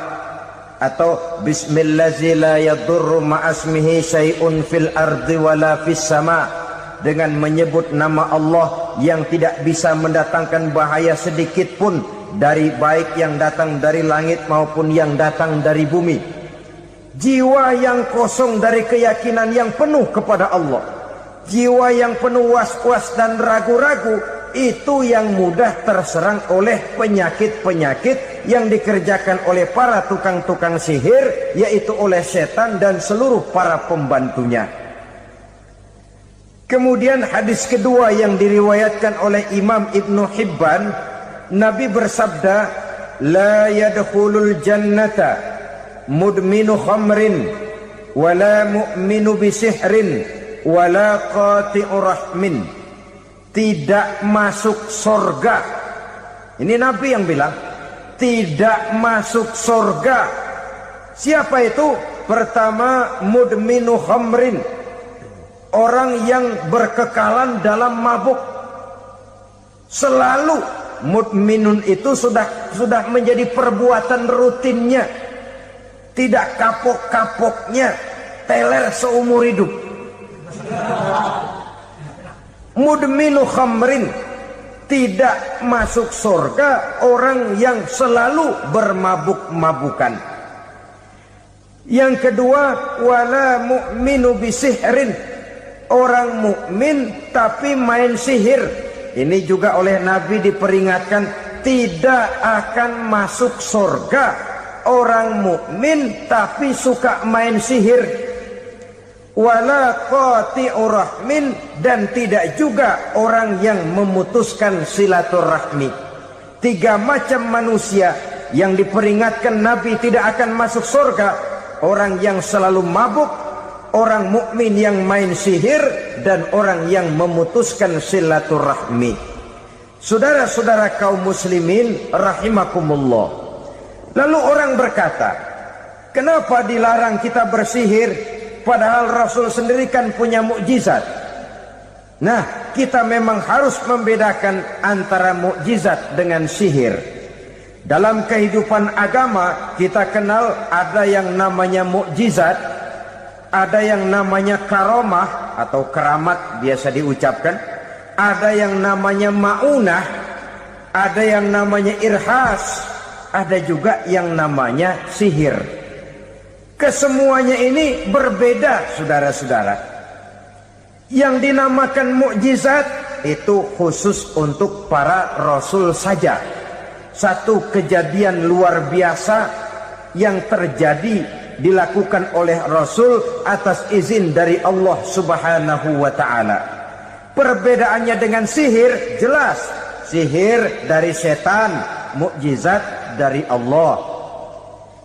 atau bismillazi la yadurru ma'asmihi syai'un fil ardi wala fis sama, dengan menyebut nama Allah yang tidak bisa mendatangkan bahaya sedikit pun, dari baik yang datang dari langit maupun yang datang dari bumi. Jiwa yang kosong dari keyakinan yang penuh kepada Allah, jiwa yang penuh was-was dan ragu-ragu, itu yang mudah terserang oleh penyakit-penyakit yang dikerjakan oleh para tukang-tukang sihir, yaitu oleh setan dan seluruh para pembantunya. Kemudian hadis kedua yang diriwayatkan oleh Imam Ibnu Hibban, Nabi bersabda, la yadkhulul jannata mudminu khamrin wala mu'minu bisihrin wala qati'u rahmin. Tidak masuk surga. Ini Nabi yang bilang, tidak masuk surga. Siapa itu? Pertama, mudminu khamrin, orang yang berkekalan dalam mabuk. Selalu mudminun itu sudah menjadi perbuatan rutinnya, tidak kapok-kapoknya, teler seumur hidup. Mudminu khamrin, tidak masuk surga orang yang selalu bermabuk-mabukan. Yang kedua, wala mu'minu bisihrin, orang mukmin tapi main sihir. Ini juga oleh Nabi diperingatkan, tidak akan masuk surga orang mukmin tapi suka main sihir. Wala qati'u rahmin, dan tidak juga orang yang memutuskan silaturahmi. Tiga macam manusia yang diperingatkan Nabi tidak akan masuk surga: orang yang selalu mabuk, orang mukmin yang main sihir, dan orang yang memutuskan silaturahmi. Saudara-saudara kaum muslimin rahimakumullah. Lalu orang berkata, kenapa dilarang kita bersihir? Padahal Rasul sendiri kan punya mukjizat. Nah, kita memang harus membedakan antara mukjizat dengan sihir. Dalam kehidupan agama kita kenal ada yang namanya mukjizat, ada yang namanya karomah atau keramat biasa diucapkan, ada yang namanya maunah, ada yang namanya irhas, ada juga yang namanya sihir. Kesemuanya ini berbeda, saudara-saudara. Yang dinamakan mukjizat itu khusus untuk para rasul saja. Satu kejadian luar biasa yang terjadi dilakukan oleh Rasul atas izin dari Allah Subhanahu wa ta'ala. Perbedaannya dengan sihir jelas. Sihir dari setan, mukjizat dari Allah.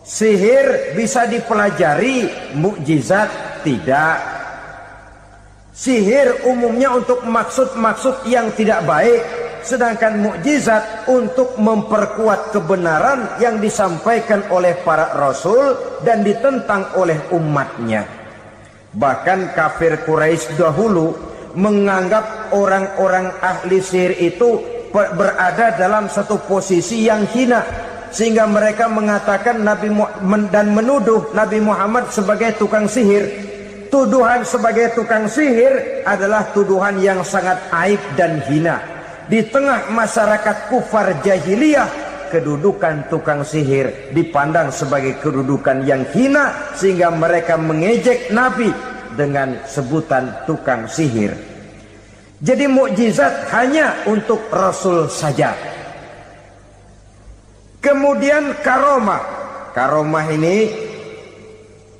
Sihir bisa dipelajari, mukjizat tidak. Sihir umumnya untuk maksud-maksud yang tidak baik, sedangkan mukjizat untuk memperkuat kebenaran yang disampaikan oleh para rasul dan ditentang oleh umatnya. Bahkan kafir Quraisy dahulu menganggap orang-orang ahli sihir itu berada dalam satu posisi yang hina, sehingga mereka mengatakan dan menuduh Nabi Muhammad sebagai tukang sihir. Tuduhan sebagai tukang sihir adalah tuduhan yang sangat aib dan hina. Di tengah masyarakat kufar jahiliyah, kedudukan tukang sihir dipandang sebagai kedudukan yang hina, sehingga mereka mengejek Nabi dengan sebutan tukang sihir. Jadi mukjizat hanya untuk Rasul saja. Kemudian karomah. Karomah ini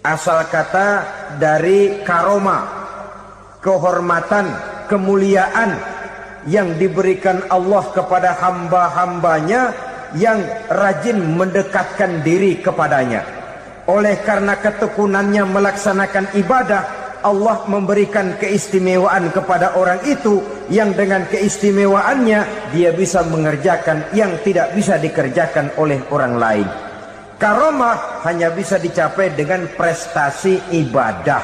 asal kata dari karoma, kehormatan, kemuliaan yang diberikan Allah kepada hamba-hambanya yang rajin mendekatkan diri kepadanya. Oleh karena ketekunannya melaksanakan ibadah, Allah memberikan keistimewaan kepada orang itu, yang dengan keistimewaannya dia bisa mengerjakan yang tidak bisa dikerjakan oleh orang lain. Karomah hanya bisa dicapai dengan prestasi ibadah.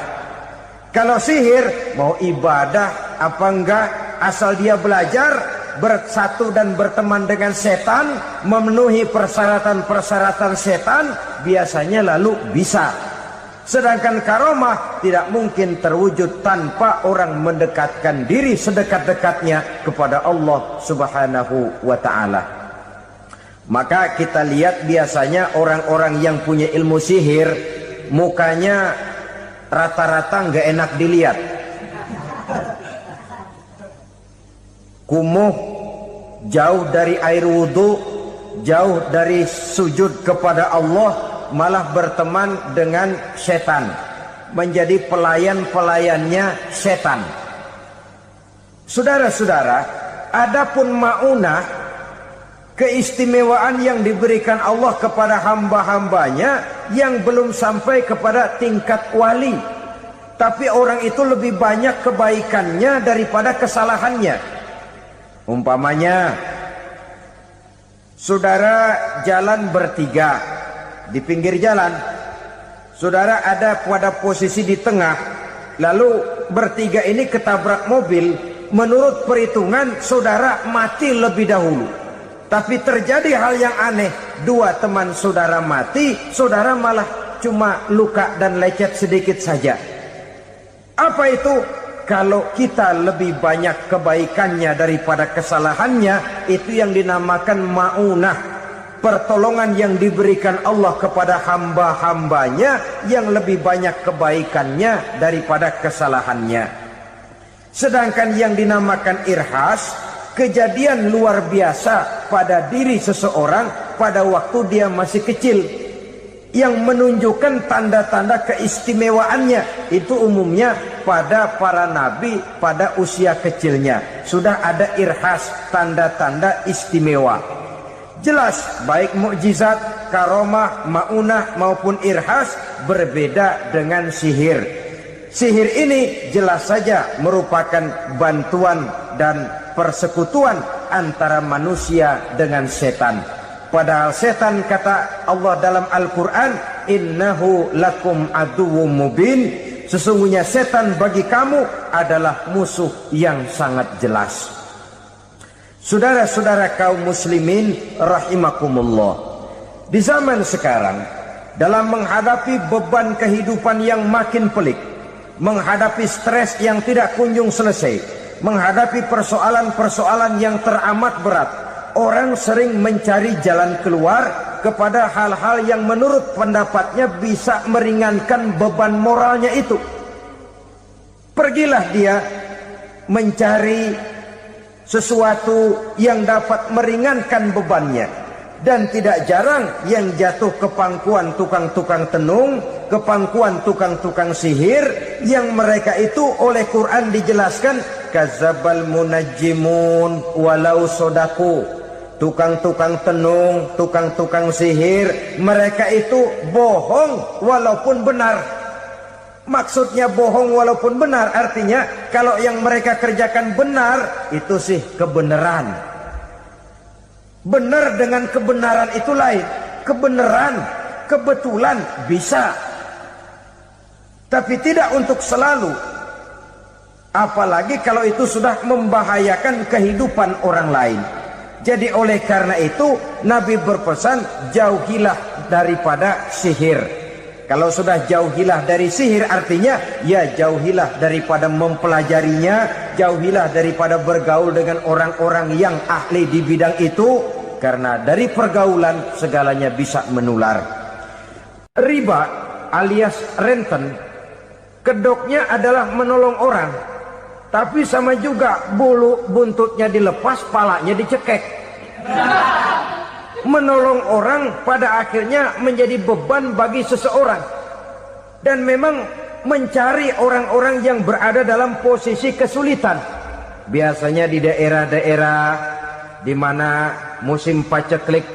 Kalau sihir, mau ibadah apa enggak, asal dia belajar, bersatu dan berteman dengan setan, memenuhi persyaratan-persyaratan setan, biasanya lalu bisa. Sedangkan karomah tidak mungkin terwujud tanpa orang mendekatkan diri sedekat-dekatnya kepada Allah Subhanahu wa ta'ala. Maka kita lihat biasanya orang-orang yang punya ilmu sihir, mukanya rata-rata nggak enak dilihat. Kumuh, jauh dari air wudhu, jauh dari sujud kepada Allah, malah berteman dengan setan, menjadi pelayan-pelayannya setan. Saudara-saudara, adapun maunah, keistimewaan yang diberikan Allah kepada hamba-hambanya yang belum sampai kepada tingkat wali, tapi orang itu lebih banyak kebaikannya daripada kesalahannya. Umpamanya, saudara jalan bertiga di pinggir jalan, saudara ada pada posisi di tengah, lalu bertiga ini ketabrak mobil. Menurut perhitungan saudara mati lebih dahulu, tapi terjadi hal yang aneh, dua teman saudara mati, saudara malah cuma luka dan lecet sedikit saja. Apa itu? Kalau kita lebih banyak kebaikannya daripada kesalahannya, itu yang dinamakan maunah, pertolongan yang diberikan Allah kepada hamba-hambanya yang lebih banyak kebaikannya daripada kesalahannya. Sedangkan yang dinamakan irhas, kejadian luar biasa pada diri seseorang pada waktu dia masih kecil, yang menunjukkan tanda-tanda keistimewaannya. Itu umumnya pada para nabi pada usia kecilnya sudah ada irhas, tanda-tanda istimewa. Jelas baik mukjizat, karomah, maunah maupun irhas berbeda dengan sihir. Sihir ini jelas saja merupakan bantuan dan persekutuan antara manusia dengan setan. Padahal setan, kata Allah dalam Al-Quran, innahu lakum aduwwum mubin, sesungguhnya setan bagi kamu adalah musuh yang sangat jelas. Saudara-saudara kaum muslimin rahimakumullah, di zaman sekarang dalam menghadapi beban kehidupan yang makin pelik, menghadapi stres yang tidak kunjung selesai, menghadapi persoalan-persoalan yang teramat berat, orang sering mencari jalan keluar kepada hal-hal yang menurut pendapatnya bisa meringankan beban moralnya itu. Pergilah dia mencari sesuatu yang dapat meringankan bebannya. Dan tidak jarang yang jatuh ke pangkuan tukang-tukang tenung, ke pangkuan tukang-tukang sihir, yang mereka itu oleh Quran dijelaskan kadzabal munajjimun walau sodaku. Tukang-tukang tenung, tukang-tukang sihir, mereka itu bohong walaupun benar. Maksudnya bohong walaupun benar, artinya kalau yang mereka kerjakan benar, itu sih kebenaran. Benar dengan kebenaran itu lain. Kebenaran, kebetulan bisa, tapi tidak untuk selalu. Apalagi kalau itu sudah membahayakan kehidupan orang lain. Jadi oleh karena itu Nabi berpesan, jauhilah daripada sihir. Kalau sudah jauhilah dari sihir, artinya ya jauhilah daripada mempelajarinya, jauhilah daripada bergaul dengan orang-orang yang ahli di bidang itu, karena dari pergaulan segalanya bisa menular. Riba alias renten, kedoknya adalah menolong orang, tapi sama juga bulu buntutnya dilepas, palanya dicekek. Menolong orang pada akhirnya menjadi beban bagi seseorang. Dan memang mencari orang-orang yang berada dalam posisi kesulitan. Biasanya di daerah-daerah di mana musim paceklik,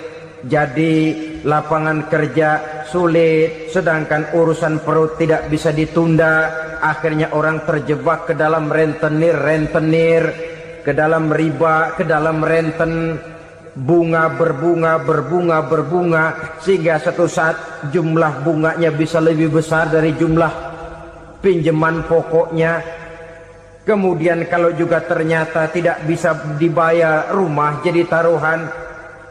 jadi lapangan kerja sulit, sedangkan urusan perut tidak bisa ditunda. Akhirnya orang terjebak ke dalam rentenir, ke dalam riba, ke dalam renten. Bunga berbunga, sehingga satu saat jumlah bunganya bisa lebih besar dari jumlah pinjaman pokoknya. Kemudian kalau juga ternyata tidak bisa dibayar, rumah jadi taruhan.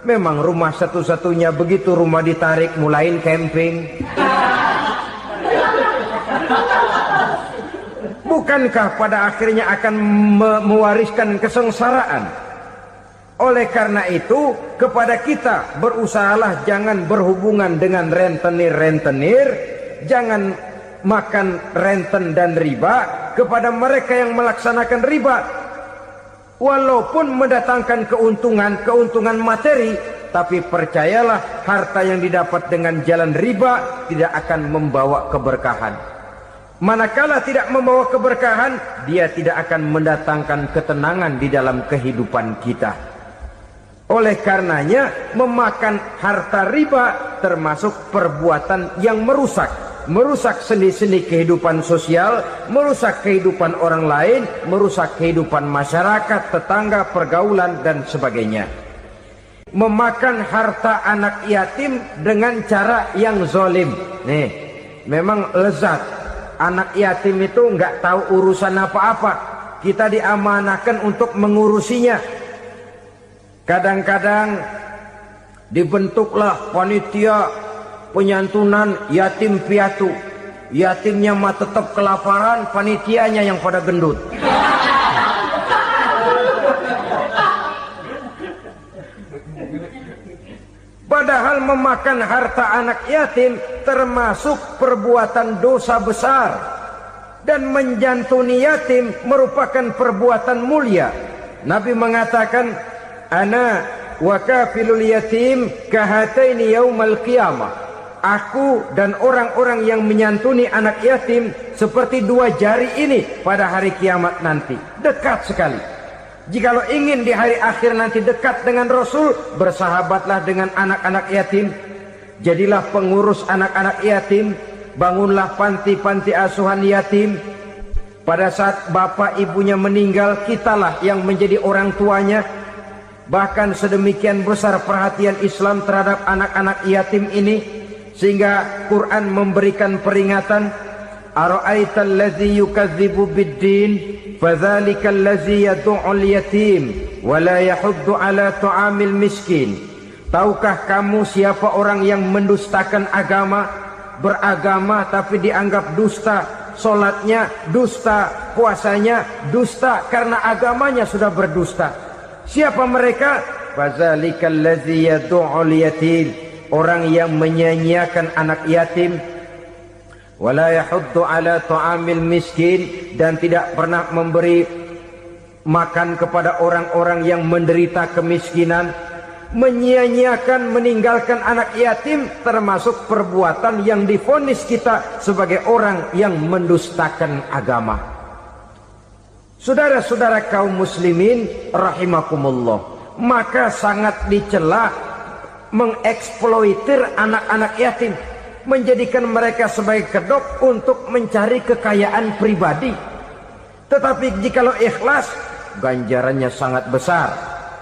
Memang rumah satu-satunya, begitu rumah ditarik mulain camping. Bukankah pada akhirnya akan mewariskan kesengsaraan? Oleh karena itu, kepada kita berusahalah jangan berhubungan dengan rentenir, jangan makan renten dan riba. Kepada mereka yang melaksanakan riba, walaupun mendatangkan keuntungan materi, tapi percayalah harta yang didapat dengan jalan riba tidak akan membawa keberkahan. Manakala tidak membawa keberkahan, dia tidak akan mendatangkan ketenangan di dalam kehidupan kita. Oleh karenanya memakan harta riba termasuk perbuatan yang merusak sendi-sendi kehidupan sosial, merusak kehidupan orang lain, merusak kehidupan masyarakat, tetangga, pergaulan dan sebagainya. Memakan harta anak yatim dengan cara yang zalim. Nih, memang lezat. Anak yatim itu nggak tahu urusan apa-apa. Kita diamanahkan untuk mengurusinya. Kadang-kadang dibentuklah panitia penyantunan yatim piatu. Yatimnya mah tetap kelaparan, panitianya yang pada gendut. Padahal memakan harta anak yatim termasuk perbuatan dosa besar. Dan menjantuni yatim merupakan perbuatan mulia. Nabi mengatakan, ana wa kafilul yatim kahataini yaumal qiyamah. Aku dan orang-orang yang menyantuni anak yatim seperti dua jari ini pada hari kiamat nanti. Dekat sekali. Jikalau ingin di hari akhir nanti dekat dengan Rasul, bersahabatlah dengan anak-anak yatim. Jadilah pengurus anak-anak yatim. Bangunlah panti-panti asuhan yatim. Pada saat bapak ibunya meninggal, kitalah yang menjadi orang tuanya. Bahkan sedemikian besar perhatian Islam terhadap anak-anak yatim ini, sehingga Quran memberikan peringatan, ara'aital ladzi yukadzibu bid-din fadzalikal ladzi yad'ul yatim wa la yahuddu ala ta'amil miskin. Tahukah kamu siapa orang yang mendustakan agama, beragama tapi dianggap dusta, salatnya dusta, puasanya dusta karena agamanya sudah berdusta. Siapa mereka? Fazalikal ladzi yad'ul yatim, orang yang menyia-nyiakan anak yatim, wala yahuddu ala ta'amil miskin, dan tidak pernah memberi makan kepada orang-orang yang menderita kemiskinan, menyia-nyiakan, meninggalkan anak yatim, termasuk perbuatan yang divonis kita sebagai orang yang mendustakan agama. Saudara-saudara kaum muslimin rahimakumullah, maka sangat dicela mengeksploitir anak-anak yatim, menjadikan mereka sebagai kedok untuk mencari kekayaan pribadi. Tetapi jikalau ikhlas, ganjarannya sangat besar,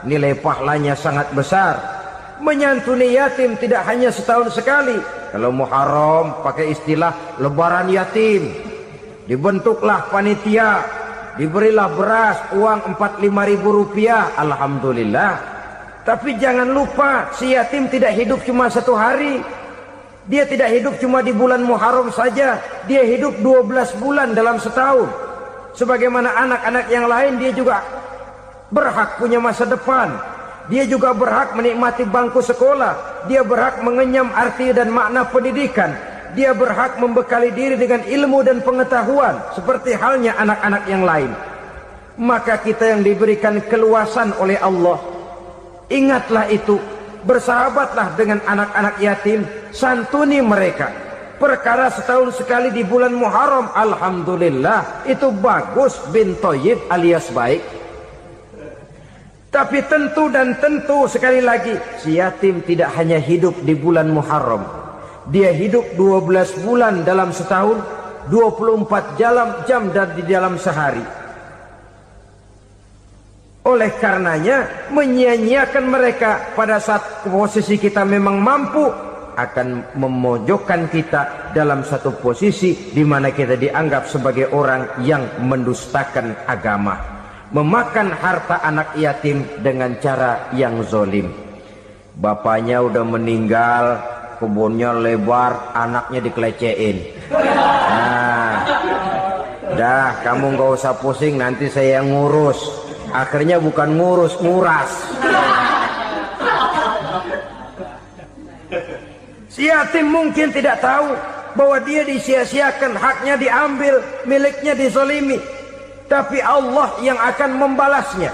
nilai pahalanya sangat besar. Menyantuni yatim tidak hanya setahun sekali. Kalau Muharram pakai istilah lebaran yatim, dibentuklah panitia, diberilah beras, uang 45.000 rupiah, alhamdulillah. Tapi jangan lupa, si yatim tidak hidup cuma satu hari. Dia tidak hidup cuma di bulan Muharram saja, dia hidup 12 bulan dalam setahun. Sebagaimana anak-anak yang lain, dia juga berhak punya masa depan. Dia juga berhak menikmati bangku sekolah. Dia berhak mengenyam arti dan makna pendidikan. Dia berhak membekali diri dengan ilmu dan pengetahuan, seperti halnya anak-anak yang lain. Maka kita yang diberikan keluasan oleh Allah, ingatlah itu, bersahabatlah dengan anak-anak yatim, santuni mereka. Perkara setahun sekali di bulan Muharram, alhamdulillah, itu bagus, bin Thayyib alias baik. Tapi tentu dan tentu, sekali lagi, si yatim tidak hanya hidup di bulan Muharram. Dia hidup 12 bulan dalam setahun, 24 jam di dalam sehari. Oleh karenanya, menyia-nyiakan mereka pada saat posisi kita memang mampu, akan memojokkan kita dalam satu posisi di mana kita dianggap sebagai orang yang mendustakan agama, memakan harta anak yatim dengan cara yang zolim. Bapaknya udah meninggal, kebunnya lebar, anaknya dikelecehin. Nah, dah kamu gak usah pusing, nanti saya yang ngurus. Akhirnya bukan ngurus, nguras. Si yatim mungkin tidak tahu bahwa dia disia-siakan, haknya diambil, miliknya dizolimi. Tapi Allah yang akan membalasnya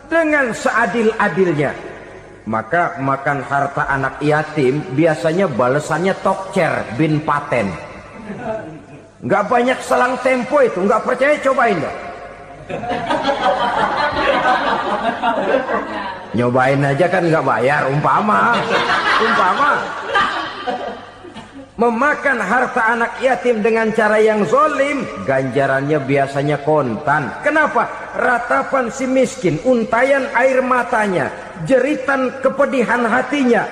dengan seadil-adilnya. Maka makan harta anak yatim biasanya balasannya tokcer bin paten. Nggak banyak selang tempo itu, nggak percaya cobain dah. Nyobain aja kan nggak bayar, umpama. Memakan harta anak yatim dengan cara yang zolim, ganjarannya biasanya kontan. Kenapa? Ratapan si miskin, untayan air matanya, jeritan kepedihan hatinya,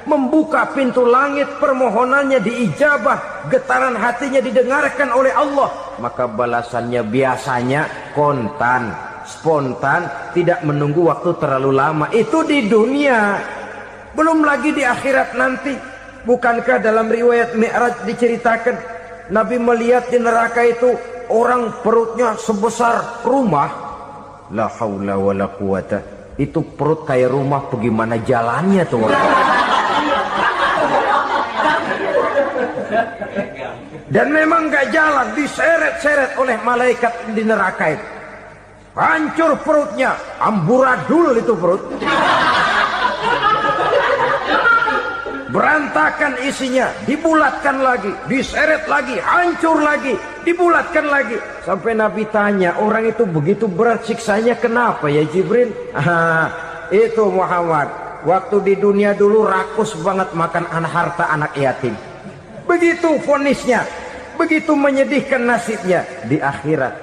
membuka pintu langit, permohonannya diijabah, getaran hatinya didengarkan oleh Allah. Maka balasannya biasanya kontan, spontan, tidak menunggu waktu terlalu lama. Itu di dunia, belum lagi di akhirat nanti. Bukankah dalam riwayat Mi'raj diceritakan Nabi melihat di neraka itu orang perutnya sebesar rumah? La haula wala quwata. Itu perut kayak rumah, bagaimana jalannya tuh orang? Dan memang gak jalan, diseret-seret oleh malaikat di neraka itu. Hancur perutnya, amburadul itu perut. Berantakan isinya, dibulatkan lagi, diseret lagi, hancur lagi, dibulatkan lagi. Sampai Nabi tanya, orang itu begitu berat siksanya kenapa ya Jibril? Itu Muhammad, waktu di dunia dulu rakus banget makan harta anak yatim. Begitu vonisnya, begitu menyedihkan nasibnya di akhirat.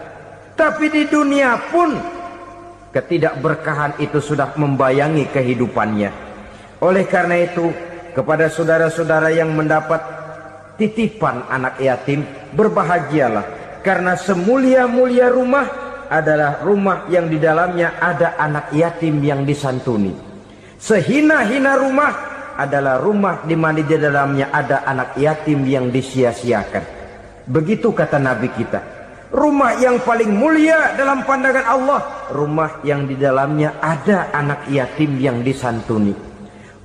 Tapi di dunia pun ketidakberkahan itu sudah membayangi kehidupannya. Oleh karena itu, kepada saudara-saudara yang mendapat titipan anak yatim, berbahagialah, karena semulia-mulia rumah adalah rumah yang di dalamnya ada anak yatim yang disantuni. Sehina-hina rumah adalah rumah di mana di dalamnya ada anak yatim yang disia-siakan. Begitu kata Nabi kita. Rumah yang paling mulia dalam pandangan Allah, rumah yang di dalamnya ada anak yatim yang disantuni.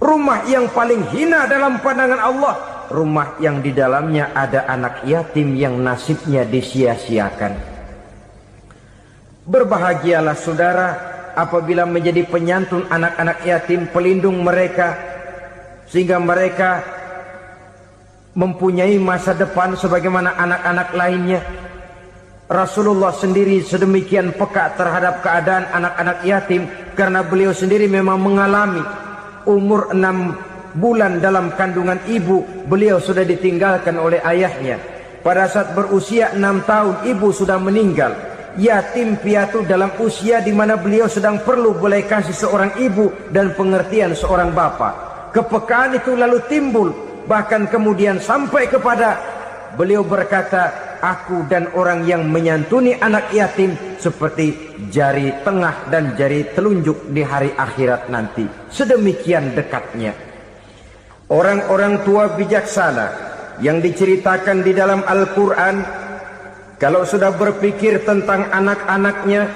Rumah yang paling hina dalam pandangan Allah, rumah yang di dalamnya ada anak yatim yang nasibnya disia-siakan. Berbahagialah saudara apabila menjadi penyantun anak-anak yatim, pelindung mereka, sehingga mereka mempunyai masa depan sebagaimana anak-anak lainnya. Rasulullah sendiri sedemikian peka terhadap keadaan anak-anak yatim karena beliau sendiri memang mengalami umur 6 bulan dalam kandungan ibu, beliau sudah ditinggalkan oleh ayahnya. Pada saat berusia 6 tahun ibu sudah meninggal. Yatim piatu dalam usia di mana beliau sedang perlu belas kasih seorang ibu dan pengertian seorang bapa. Kepekaan itu lalu timbul, bahkan kemudian sampai kepada beliau berkata, aku dan orang yang menyantuni anak yatim seperti jari tengah dan jari telunjuk di hari akhirat nanti. Sedemikian dekatnya. Orang-orang tua bijaksana yang diceritakan di dalam Al-Quran, kalau sudah berpikir tentang anak-anaknya,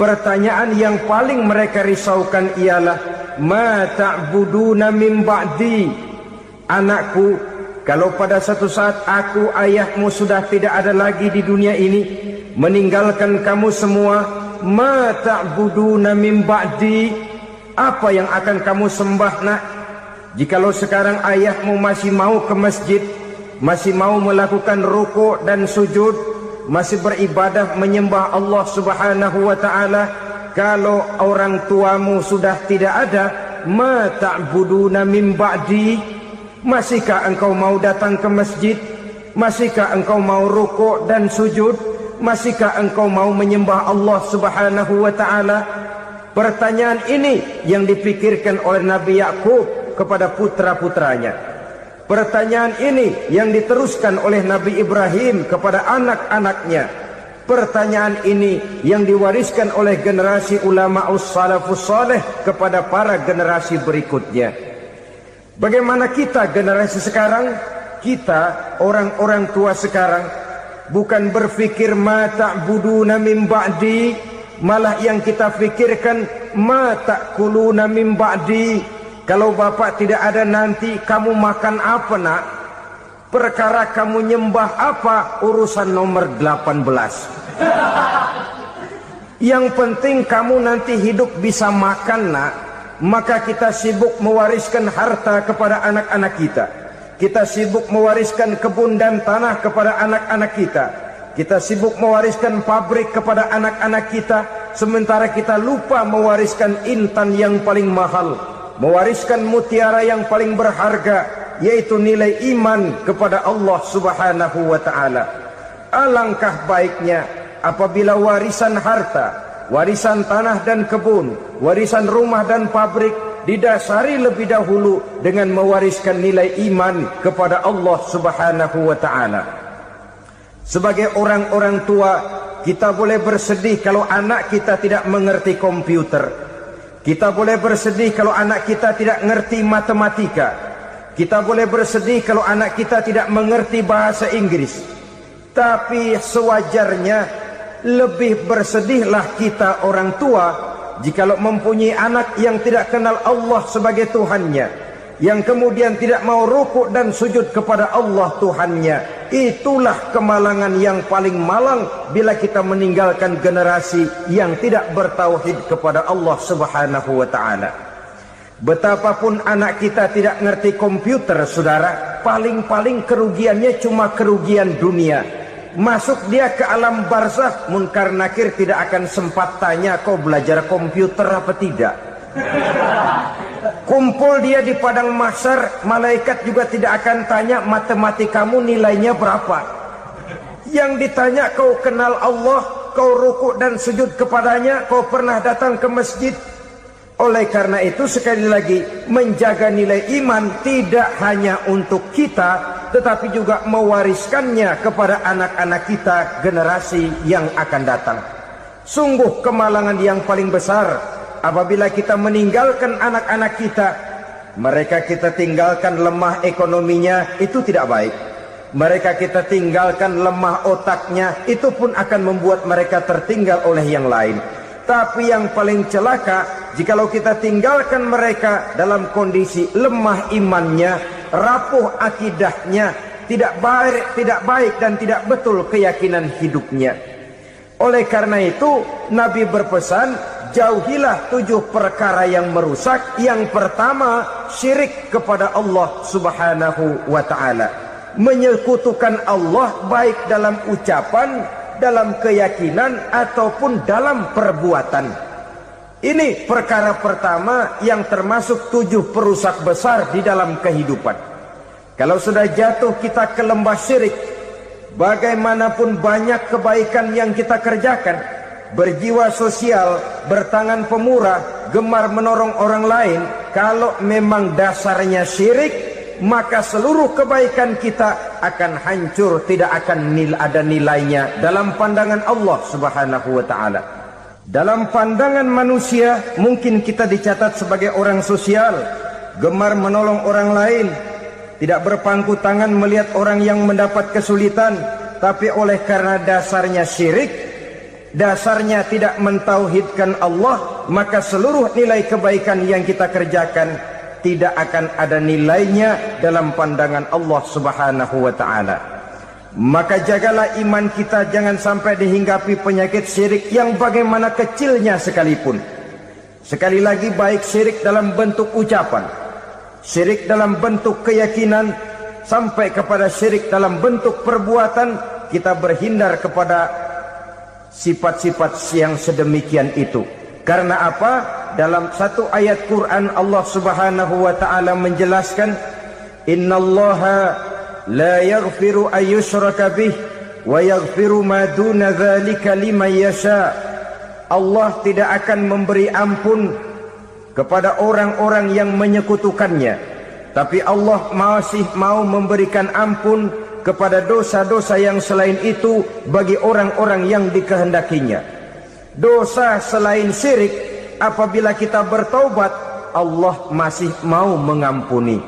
pertanyaan yang paling mereka risaukan ialah, ma ta'buduna min ba'di. Anakku, kalau pada satu saat aku, ayahmu sudah tidak ada lagi di dunia ini, meninggalkan kamu semua, ma ta'buduna min ba'di. Apa yang akan kamu sembah nak? Jikalau sekarang ayahmu masih mau ke masjid, masih mau melakukan rukuk dan sujud, masih beribadah menyembah Allah Subhanahu wa ta'ala, kalau orang tuamu sudah tidak ada, ma ta'buduna min ba'di. Masihkah engkau mau datang ke masjid? Masihkah engkau mau rukuk dan sujud? Masihkah engkau mau menyembah Allah Subhanahu wa ta'ala? Pertanyaan ini yang dipikirkan oleh Nabi Yakub kepada putra-putranya. Pertanyaan ini yang diteruskan oleh Nabi Ibrahim kepada anak-anaknya. Pertanyaan ini yang diwariskan oleh generasi ulama salafus saleh kepada para generasi berikutnya. Bagaimana kita generasi sekarang? Kita orang-orang tua sekarang bukan berfikir ma ta'buduna min ba'di, malah yang kita pikirkan ma ta'kuluna min ba'di. Kalau bapak tidak ada nanti kamu makan apa nak? Perkara kamu nyembah apa urusan nomor 18. Yang penting kamu nanti hidup bisa makan nak. Maka kita sibuk mewariskan harta kepada anak-anak kita. Kita sibuk mewariskan kebun dan tanah kepada anak-anak kita. Kita sibuk mewariskan pabrik kepada anak-anak kita, sementara kita lupa mewariskan intan yang paling mahal, mewariskan mutiara yang paling berharga, yaitu nilai iman kepada Allah Subhanahu wa ta'ala. Alangkah baiknya apabila warisan harta, warisan tanah dan kebun, warisan rumah dan pabrik didasari lebih dahulu dengan mewariskan nilai iman kepada Allah Subhanahu wa ta'ala. Sebagai orang-orang tua, kita boleh bersedih kalau anak kita tidak mengerti komputer. Kita boleh bersedih kalau anak kita tidak mengerti matematika. Kita boleh bersedih kalau anak kita tidak mengerti bahasa Inggris. Tapi sewajarnya lebih bersedihlah kita orang tua jikalau mempunyai anak yang tidak kenal Allah sebagai Tuhannya, yang kemudian tidak mau rukuk dan sujud kepada Allah Tuhannya. Itulah kemalangan yang paling malang bila kita meninggalkan generasi yang tidak bertauhid kepada Allah Subhanahu wa ta'ala. Betapapun anak kita tidak ngerti komputer, saudara, paling-paling kerugiannya cuma kerugian dunia. Masuk dia ke alam barzakh, munkar nakir tidak akan sempat tanya kau belajar komputer apa tidak. Kumpul dia di padang mahsyar, malaikat juga tidak akan tanya matematikamu nilainya berapa. Yang ditanya kau kenal Allah, kau rukuk dan sujud kepadanya, kau pernah datang ke masjid. Oleh karena itu sekali lagi, menjaga nilai iman tidak hanya untuk kita, tetapi juga mewariskannya kepada anak-anak kita generasi yang akan datang. Sungguh kemalangan yang paling besar apabila kita meninggalkan anak-anak kita, mereka kita tinggalkan lemah ekonominya, itu tidak baik. Mereka kita tinggalkan lemah otaknya, itu pun akan membuat mereka tertinggal oleh yang lain. Tapi yang paling celaka, jikalau kita tinggalkan mereka dalam kondisi lemah imannya, rapuh akidahnya, tidak baik dan tidak betul keyakinan hidupnya. Oleh karena itu Nabi berpesan, jauhilah 7 perkara yang merusak. Yang pertama, syirik kepada Allah subhanahu wa ta'ala. Menyekutukan Allah baik dalam ucapan, dalam keyakinan, ataupun dalam perbuatan. Ini perkara pertama yang termasuk 7 perusak besar di dalam kehidupan. Kalau sudah jatuh kita ke lembah syirik, bagaimanapun banyak kebaikan yang kita kerjakan, berjiwa sosial, bertangan pemurah, gemar menolong orang lain, kalau memang dasarnya syirik, maka seluruh kebaikan kita akan hancur, tidak akan ada nilainya dalam pandangan Allah subhanahu wa ta'ala. Dalam pandangan manusia, mungkin kita dicatat sebagai orang sosial, gemar menolong orang lain, tidak berpangku tangan melihat orang yang mendapat kesulitan. Tapi oleh karena dasarnya syirik, dasarnya tidak mentauhidkan Allah, maka seluruh nilai kebaikan yang kita kerjakan tidak akan ada nilainya dalam pandangan Allah subhanahu wa ta'ala. Maka jagalah iman kita, jangan sampai dihinggapi penyakit syirik yang bagaimana kecilnya sekalipun. Sekali lagi, baik syirik dalam bentuk ucapan, syirik dalam bentuk keyakinan, sampai kepada syirik dalam bentuk perbuatan, kita berhindar kepada sifat-sifat yang sedemikian itu. Karena apa? Dalam satu ayat Quran Allah subhanahu wa ta'ala menjelaskan, innallaha la yaghfiru ayyushraka bih wa yaghfiru ma duna dzalika liman yasha. Allah tidak akan memberi ampun kepada orang-orang yang menyekutukannya, tapi Allah masih mau memberikan ampun kepada dosa-dosa yang selain itu bagi orang-orang yang dikehendakinya. Dosa selain syirik, apabila kita bertaubat, Allah masih mau mengampuni.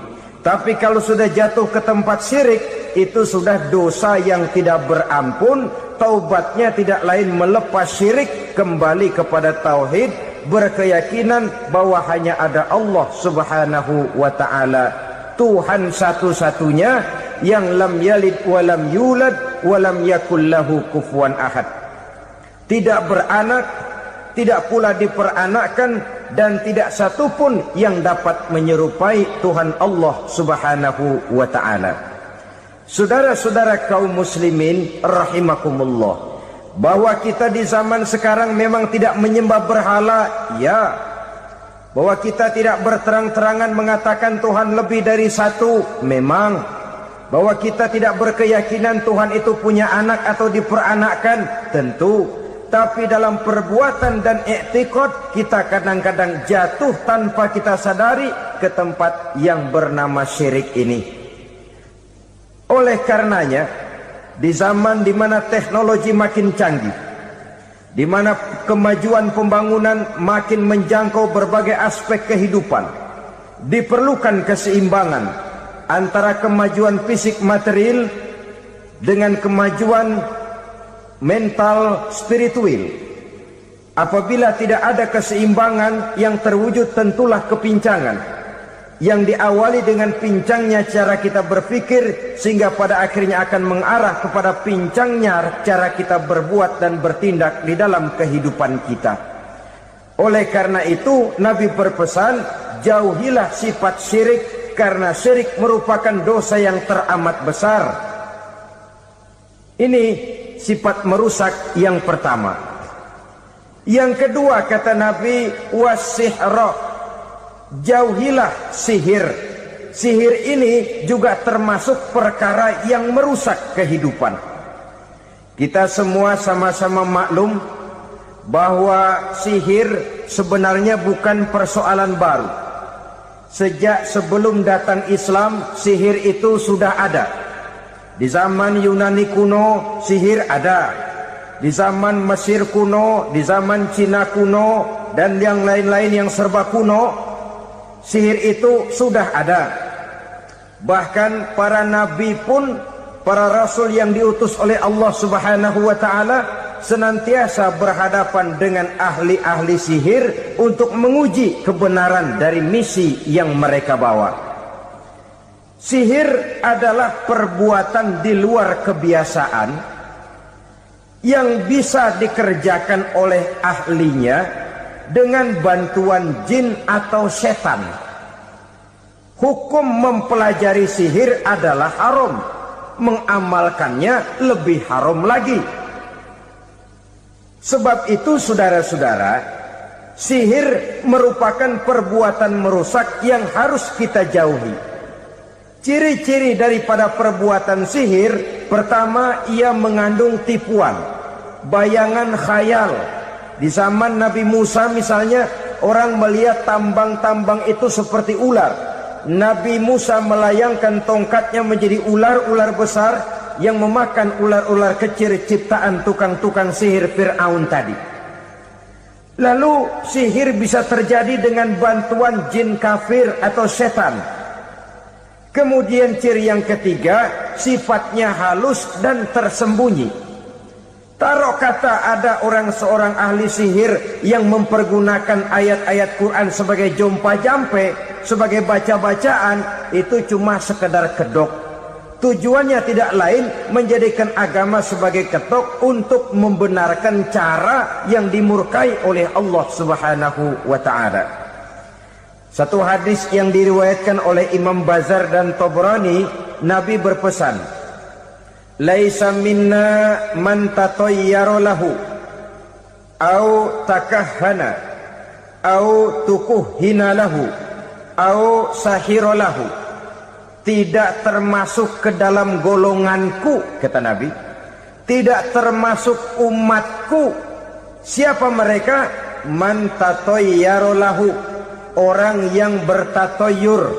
Tapi kalau sudah jatuh ke tempat syirik, itu sudah dosa yang tidak berampun. Taubatnya tidak lain melepas syirik, kembali kepada tauhid, berkeyakinan bahwa hanya ada Allah subhanahu wa ta'ala, Tuhan satu-satunya, yang lam yalid walam yulad walam yakul lahu kufuwan ahad. Tidak beranak, tidak pula diperanakkan, dan tidak satupun yang dapat menyerupai Tuhan Allah subhanahu wa ta'ala. Saudara-saudara kaum muslimin rahimakumullah, bahwa kita di zaman sekarang memang tidak menyembah berhala, ya. Bahwa kita tidak berterang-terangan mengatakan Tuhan lebih dari satu, memang. Bahwa kita tidak berkeyakinan Tuhan itu punya anak atau diperanakkan, tentu. Tapi dalam perbuatan dan i'tiqad, kita kadang-kadang jatuh tanpa kita sadari ke tempat yang bernama syirik ini. Oleh karenanya, di zaman di mana teknologi makin canggih, di mana kemajuan pembangunan makin menjangkau berbagai aspek kehidupan, diperlukan keseimbangan antara kemajuan fisik material dengan kemajuan mental spiritual. Apabila tidak ada keseimbangan, yang terwujud tentulah kepincangan, yang diawali dengan pincangnya cara kita berpikir, sehingga pada akhirnya akan mengarah kepada pincangnya cara kita berbuat dan bertindak di dalam kehidupan kita. Oleh karena itu Nabi berpesan, jauhilah sifat syirik, karena syirik merupakan dosa yang teramat besar. Ini sifat merusak yang pertama. Yang kedua, kata Nabi, wasihra, jauhilah sihir. Sihir ini juga termasuk perkara yang merusak kehidupan. Kita semua sama-sama maklum bahwa sihir sebenarnya bukan persoalan baru. Sejak sebelum datang Islam, sihir itu sudah ada. Di zaman Yunani kuno, sihir ada. Di zaman Mesir kuno, di zaman Cina kuno, dan yang lain-lain yang serba kuno, sihir itu sudah ada. Bahkan para nabi pun, para rasul yang diutus oleh Allah subhanahu wa ta'ala, senantiasa berhadapan dengan ahli-ahli sihir untuk menguji kebenaran dari misi yang mereka bawa. Sihir adalah perbuatan di luar kebiasaan yang bisa dikerjakan oleh ahlinya dengan bantuan jin atau setan. Hukum mempelajari sihir adalah haram, mengamalkannya lebih haram lagi. Sebab itu saudara-saudara, sihir merupakan perbuatan merusak yang harus kita jauhi. Ciri-ciri daripada perbuatan sihir, pertama, ia mengandung tipuan, bayangan khayal. Di zaman Nabi Musa misalnya, orang melihat tambang-tambang itu seperti ular. Nabi Musa melayangkan tongkatnya menjadi ular-ular besar yang memakan ular-ular kecil ciptaan tukang-tukang sihir Fir'aun tadi. Lalu sihir bisa terjadi dengan bantuan jin kafir atau setan. Kemudian ciri yang ketiga, sifatnya halus dan tersembunyi. Taruh kata ada seorang ahli sihir yang mempergunakan ayat-ayat Quran sebagai jompa jampe, sebagai baca-bacaan, itu cuma sekedar kedok. Tujuannya tidak lain menjadikan agama sebagai ketok untuk membenarkan cara yang dimurkai oleh Allah Subhanahu wa ta'ala. Satu hadis yang diriwayatkan oleh Imam Bazar dan Tabrani, Nabi berpesan, "Laisa minna man tatayyara lahu au takahhana au tukuhhina lahu au sahira lahu." Tidak termasuk ke dalam golonganku, kata Nabi. Tidak termasuk umatku. Siapa mereka? Man tatayyara lahu, orang yang bertatoyur.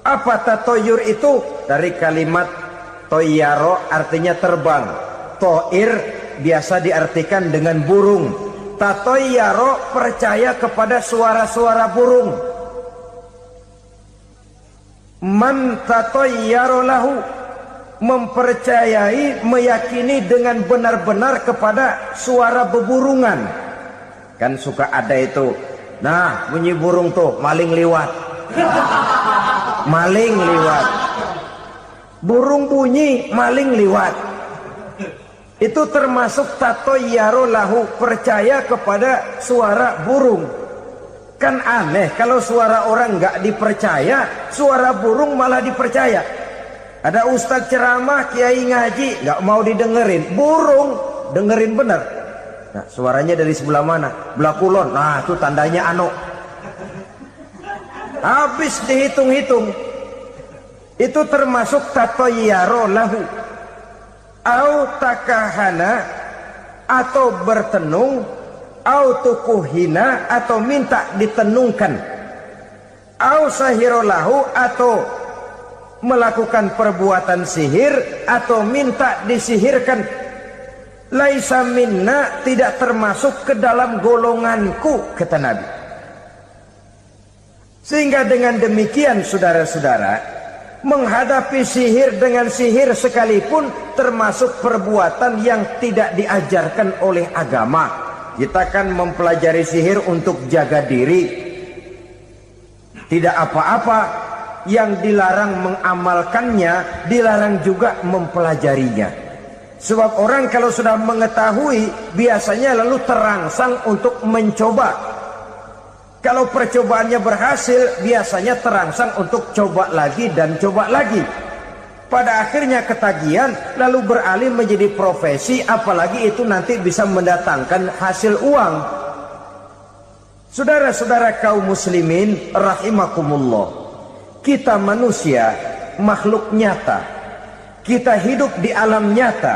Apa tatoyur itu? Dari kalimat toyaro, artinya terbang. Toir biasa diartikan dengan burung. Tatoyaro percaya kepada suara-suara burung. Man tatayyara lahu, mempercayai, meyakini dengan benar-benar kepada suara beburungan. Kan suka ada itu, nah bunyi burung tuh, maling liwat. Maling liwat. Burung bunyi, maling liwat. Itu termasuk tatayyara lahu, percaya kepada suara burung. Kan aneh kalau suara orang nggak dipercaya, suara burung malah dipercaya. Ada ustadz ceramah, kiai ngaji, nggak mau didengerin, burung dengerin bener. Nah, suaranya dari sebelah mana? Belah kulon. Nah, itu tandanya ano. Habis dihitung-hitung, itu termasuk tatayyara lahu. Au takahana, atau bertenung, au tukuhina, atau minta ditenungkan, au sahirolahu, atau melakukan perbuatan sihir, atau minta disihirkan. Laisa minna, tidak termasuk ke dalam golonganku, kata Nabi. Sehingga dengan demikian saudara-saudara, menghadapi sihir dengan sihir sekalipun termasuk perbuatan yang tidak diajarkan oleh agama. Kita kan mempelajari sihir untuk jaga diri, tidak apa-apa. Yang dilarang mengamalkannya, dilarang juga mempelajarinya. Sebab orang kalau sudah mengetahui, biasanya lalu terangsang untuk mencoba. Kalau percobaannya berhasil, biasanya terangsang untuk coba lagi dan coba lagi. Pada akhirnya ketagihan, lalu beralih menjadi profesi, apalagi itu nanti bisa mendatangkan hasil uang. Saudara-saudara kaum muslimin rahimakumullah, kita manusia makhluk nyata, kita hidup di alam nyata,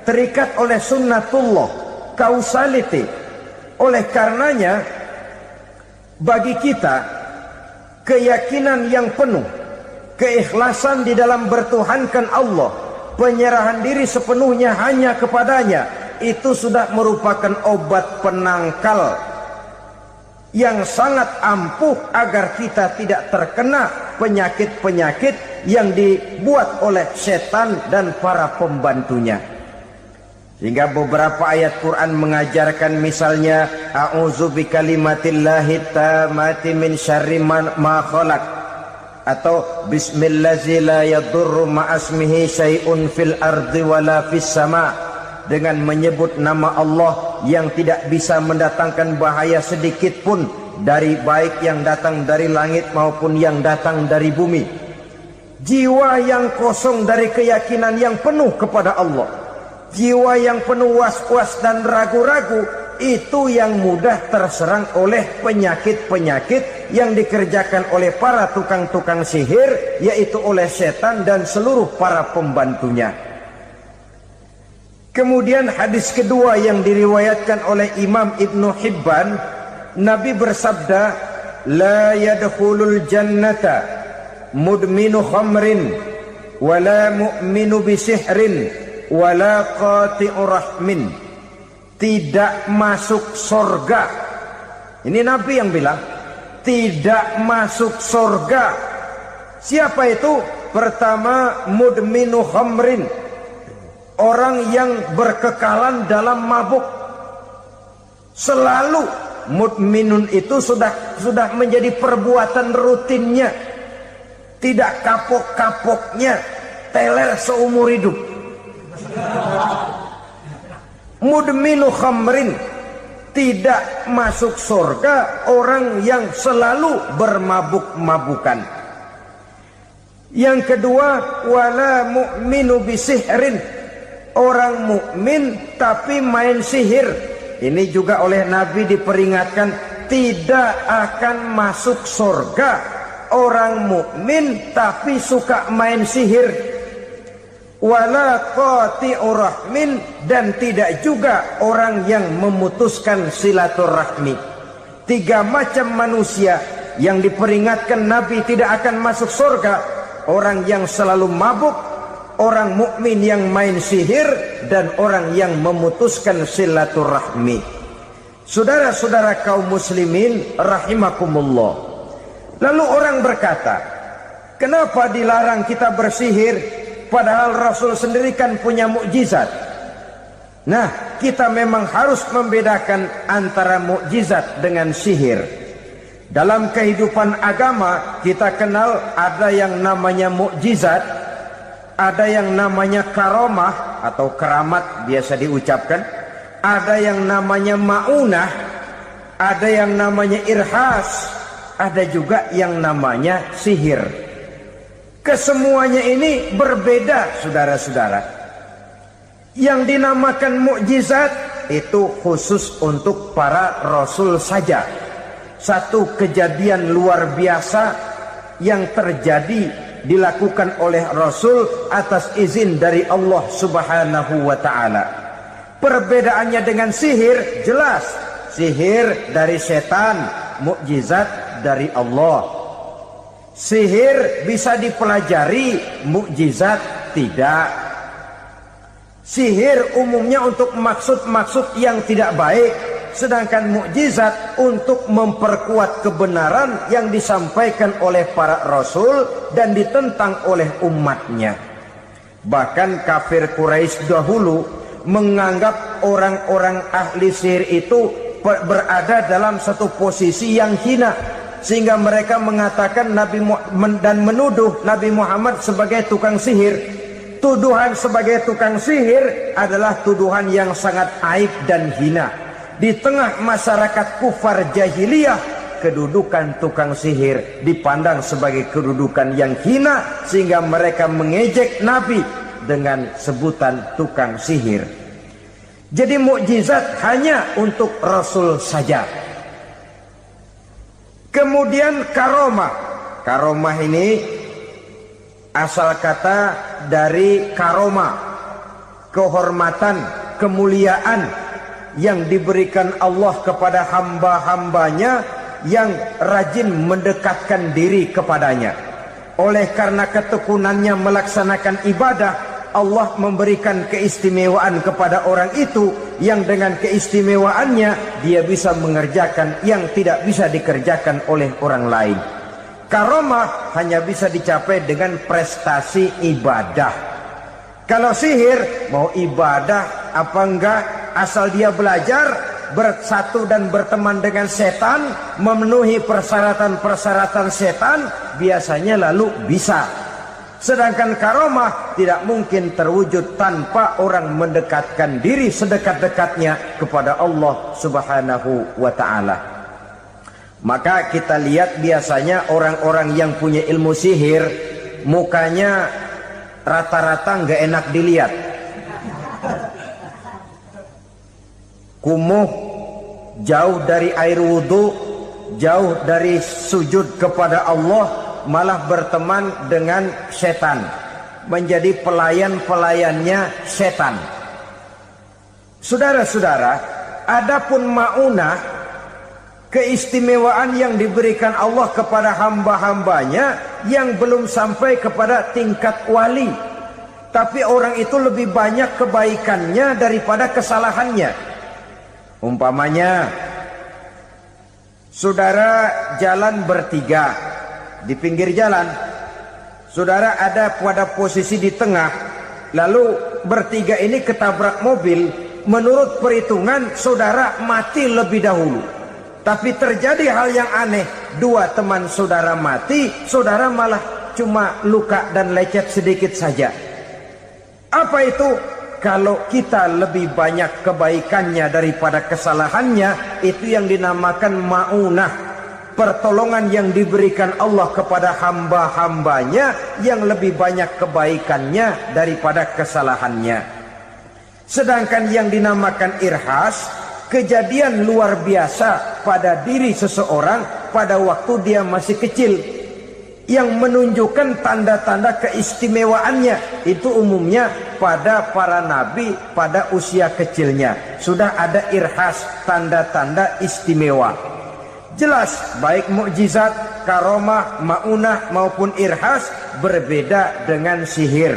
terikat oleh sunnatullah, causality. Oleh karenanya bagi kita keyakinan yang penuh, keikhlasan di dalam bertuhankan Allah, penyerahan diri sepenuhnya hanya kepadanya, itu sudah merupakan obat penangkal yang sangat ampuh agar kita tidak terkena penyakit-penyakit yang dibuat oleh setan dan para pembantunya. Sehingga beberapa ayat Quran mengajarkan, misalnya a'udzu bikalimatillahi tammati min syarri ma khalaq, atau bismillazi la yadurru ma'asmihi syai'un fil ardi wala fis sama, dengan menyebut nama Allah yang tidak bisa mendatangkan bahaya sedikit pun, dari baik yang datang dari langit maupun yang datang dari bumi. Jiwa yang kosong dari keyakinan yang penuh kepada Allah, jiwa yang penuh was-was dan ragu-ragu, itu yang mudah terserang oleh penyakit-penyakit yang dikerjakan oleh para tukang-tukang sihir, yaitu oleh setan dan seluruh para pembantunya. Kemudian hadis kedua yang diriwayatkan oleh Imam Ibnu Hibban, Nabi bersabda, la yadkhulul jannata mudminu khamrin wala mu'minu bisihrin wala qati'u rahmin. Tidak masuk surga. Ini Nabi yang bilang, tidak masuk surga. Siapa itu? Pertama, mudminu khamrin, orang yang berkekalan dalam mabuk. Selalu mudminun itu sudah menjadi perbuatan rutinnya, tidak kapok-kapoknya, teler seumur hidup. Mudminu khamrin, tidak masuk surga orang yang selalu bermabuk-mabukan. Yang kedua, wala mu'minu bisihrin, orang mukmin tapi main sihir. Ini juga oleh Nabi diperingatkan, tidak akan masuk surga orang mukmin tapi suka main sihir. Wala qati'u rahmin, dan tidak juga orang yang memutuskan silaturahmi. Tiga macam manusia yang diperingatkan Nabi tidak akan masuk surga: orang yang selalu mabuk, orang mukmin yang main sihir, dan orang yang memutuskan silaturahmi. Saudara-saudara kaum muslimin rahimakumullah. Lalu orang berkata, kenapa dilarang kita bersihir? Padahal Rasul sendiri kan punya mukjizat. Nah, kita memang harus membedakan antara mukjizat dengan sihir. Dalam kehidupan agama kita kenal ada yang namanya mukjizat, ada yang namanya karomah atau keramat biasa diucapkan, ada yang namanya maunah, ada yang namanya irhas, ada juga yang namanya sihir. Kesemuanya ini berbeda, saudara-saudara. Yang dinamakan mukjizat itu khusus untuk para rasul saja. Satu kejadian luar biasa yang terjadi dilakukan oleh rasul atas izin dari Allah Subhanahu wa ta'ala. Perbedaannya dengan sihir jelas. Sihir dari setan, mukjizat dari Allah. Sihir bisa dipelajari, mukjizat tidak. Sihir umumnya untuk maksud-maksud yang tidak baik, sedangkan mukjizat untuk memperkuat kebenaran yang disampaikan oleh para rasul dan ditentang oleh umatnya. Bahkan kafir Quraisy dahulu menganggap orang-orang ahli sihir itu berada dalam satu posisi yang hina, sehingga mereka mengatakan dan menuduh Nabi Muhammad sebagai tukang sihir. Tuduhan sebagai tukang sihir adalah tuduhan yang sangat aib dan hina. Di tengah masyarakat kufar jahiliyah, kedudukan tukang sihir dipandang sebagai kedudukan yang hina, sehingga mereka mengejek Nabi dengan sebutan tukang sihir. Jadi mukjizat hanya untuk Rasul saja. Kemudian karomah. Karomah ini asal kata dari karomah, kehormatan, kemuliaan yang diberikan Allah kepada hamba-hambanya yang rajin mendekatkan diri kepadanya. Oleh karena ketekunannya melaksanakan ibadah, Allah memberikan keistimewaan kepada orang itu, yang dengan keistimewaannya dia bisa mengerjakan yang tidak bisa dikerjakan oleh orang lain. Karomah hanya bisa dicapai dengan prestasi ibadah. Kalau sihir, mau ibadah apa enggak, asal dia belajar, bersatu dan berteman dengan setan, memenuhi persyaratan-persyaratan setan, biasanya lalu bisa. Sedangkan karomah tidak mungkin terwujud tanpa orang mendekatkan diri sedekat-dekatnya kepada Allah Subhanahu wa ta'ala. Maka kita lihat biasanya orang-orang yang punya ilmu sihir, mukanya rata-rata nggak enak dilihat. Kumuh, jauh dari air wudhu, jauh dari sujud kepada Allah, malah berteman dengan setan, menjadi pelayan-pelayannya setan. Saudara-saudara, adapun maunah, keistimewaan yang diberikan Allah kepada hamba-hambanya yang belum sampai kepada tingkat wali, tapi orang itu lebih banyak kebaikannya daripada kesalahannya. Umpamanya, saudara jalan bertiga di pinggir jalan, saudara ada pada posisi di tengah, lalu bertiga ini ketabrak mobil. Menurut perhitungan saudara mati lebih dahulu, tapi terjadi hal yang aneh, dua teman saudara mati, saudara malah cuma luka dan lecet sedikit saja. Apa itu? Kalau kita lebih banyak kebaikannya daripada kesalahannya, itu yang dinamakan maunah, pertolongan yang diberikan Allah kepada hamba-hambanya yang lebih banyak kebaikannya daripada kesalahannya. Sedangkan yang dinamakan irhas, kejadian luar biasa pada diri seseorang pada waktu dia masih kecil, yang menunjukkan tanda-tanda keistimewaannya. Itu umumnya pada para nabi pada usia kecilnya sudah ada irhas, tanda-tanda istimewa. Jelas baik mukjizat, karomah, maunah maupun irhas berbeda dengan sihir.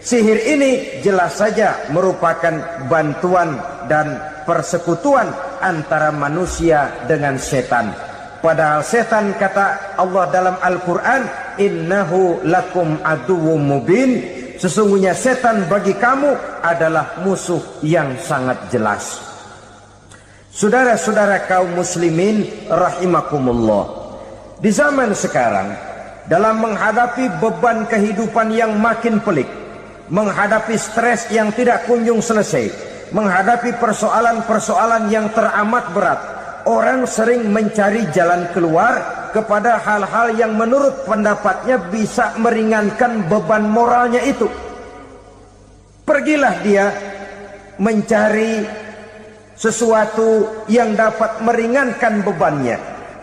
Sihir ini jelas saja merupakan bantuan dan persekutuan antara manusia dengan setan. Padahal setan, kata Allah dalam Al-Quran, innahu lakum aduwwum mubin, sesungguhnya setan bagi kamu adalah musuh yang sangat jelas. Saudara-saudara kaum muslimin rahimakumullah, di zaman sekarang dalam menghadapi beban kehidupan yang makin pelik, menghadapi stres yang tidak kunjung selesai, menghadapi persoalan-persoalan yang teramat berat, orang sering mencari jalan keluar kepada hal-hal yang menurut pendapatnya bisa meringankan beban moralnya itu. Pergilah dia mencari sesuatu yang dapat meringankan bebannya.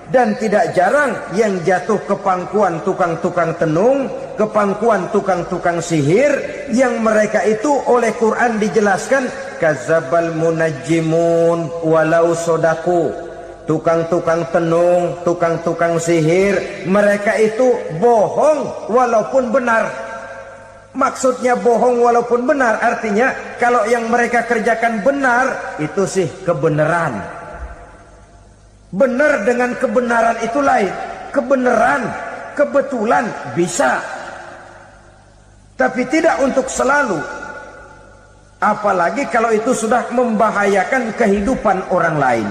Dan tidak jarang yang jatuh ke pangkuan tukang-tukang tenung, ke pangkuan tukang-tukang sihir, yang mereka itu oleh Quran dijelaskan kadzabal munajjimun walau sodaku. Tukang-tukang tenung, tukang-tukang sihir, mereka itu bohong walaupun benar. Maksudnya bohong walaupun benar, artinya kalau yang mereka kerjakan benar, itu sih kebenaran. Benar dengan kebenaran itu lain. Kebenaran, kebetulan bisa, tapi tidak untuk selalu. Apalagi kalau itu sudah membahayakan kehidupan orang lain.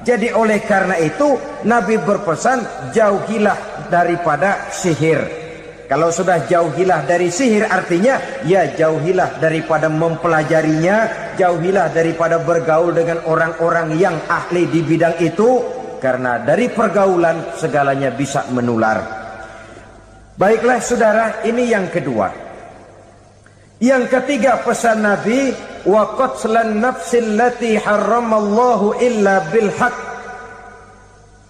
Jadi oleh karena itu Nabi berpesan, jauhilah daripada sihir. Kalau sudah jauhilah dari sihir, artinya ya jauhilah daripada mempelajarinya, jauhilah daripada bergaul dengan orang-orang yang ahli di bidang itu, karena dari pergaulan segalanya bisa menular. Baiklah saudara, ini yang kedua. Yang ketiga pesan Nabi, wa qatlan nafsil lati harramallahu illa bil haq,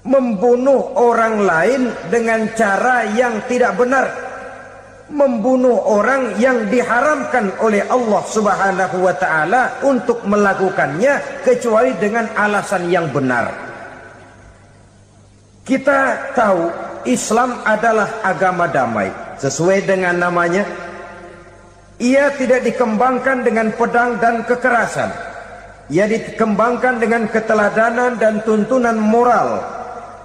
membunuh orang lain dengan cara yang tidak benar, membunuh orang yang diharamkan oleh Allah Subhanahu wa ta'ala untuk melakukannya kecuali dengan alasan yang benar. Kita tahu Islam adalah agama damai, sesuai dengan namanya. Ia tidak dikembangkan dengan pedang dan kekerasan. Ia dikembangkan dengan keteladanan dan tuntunan moral.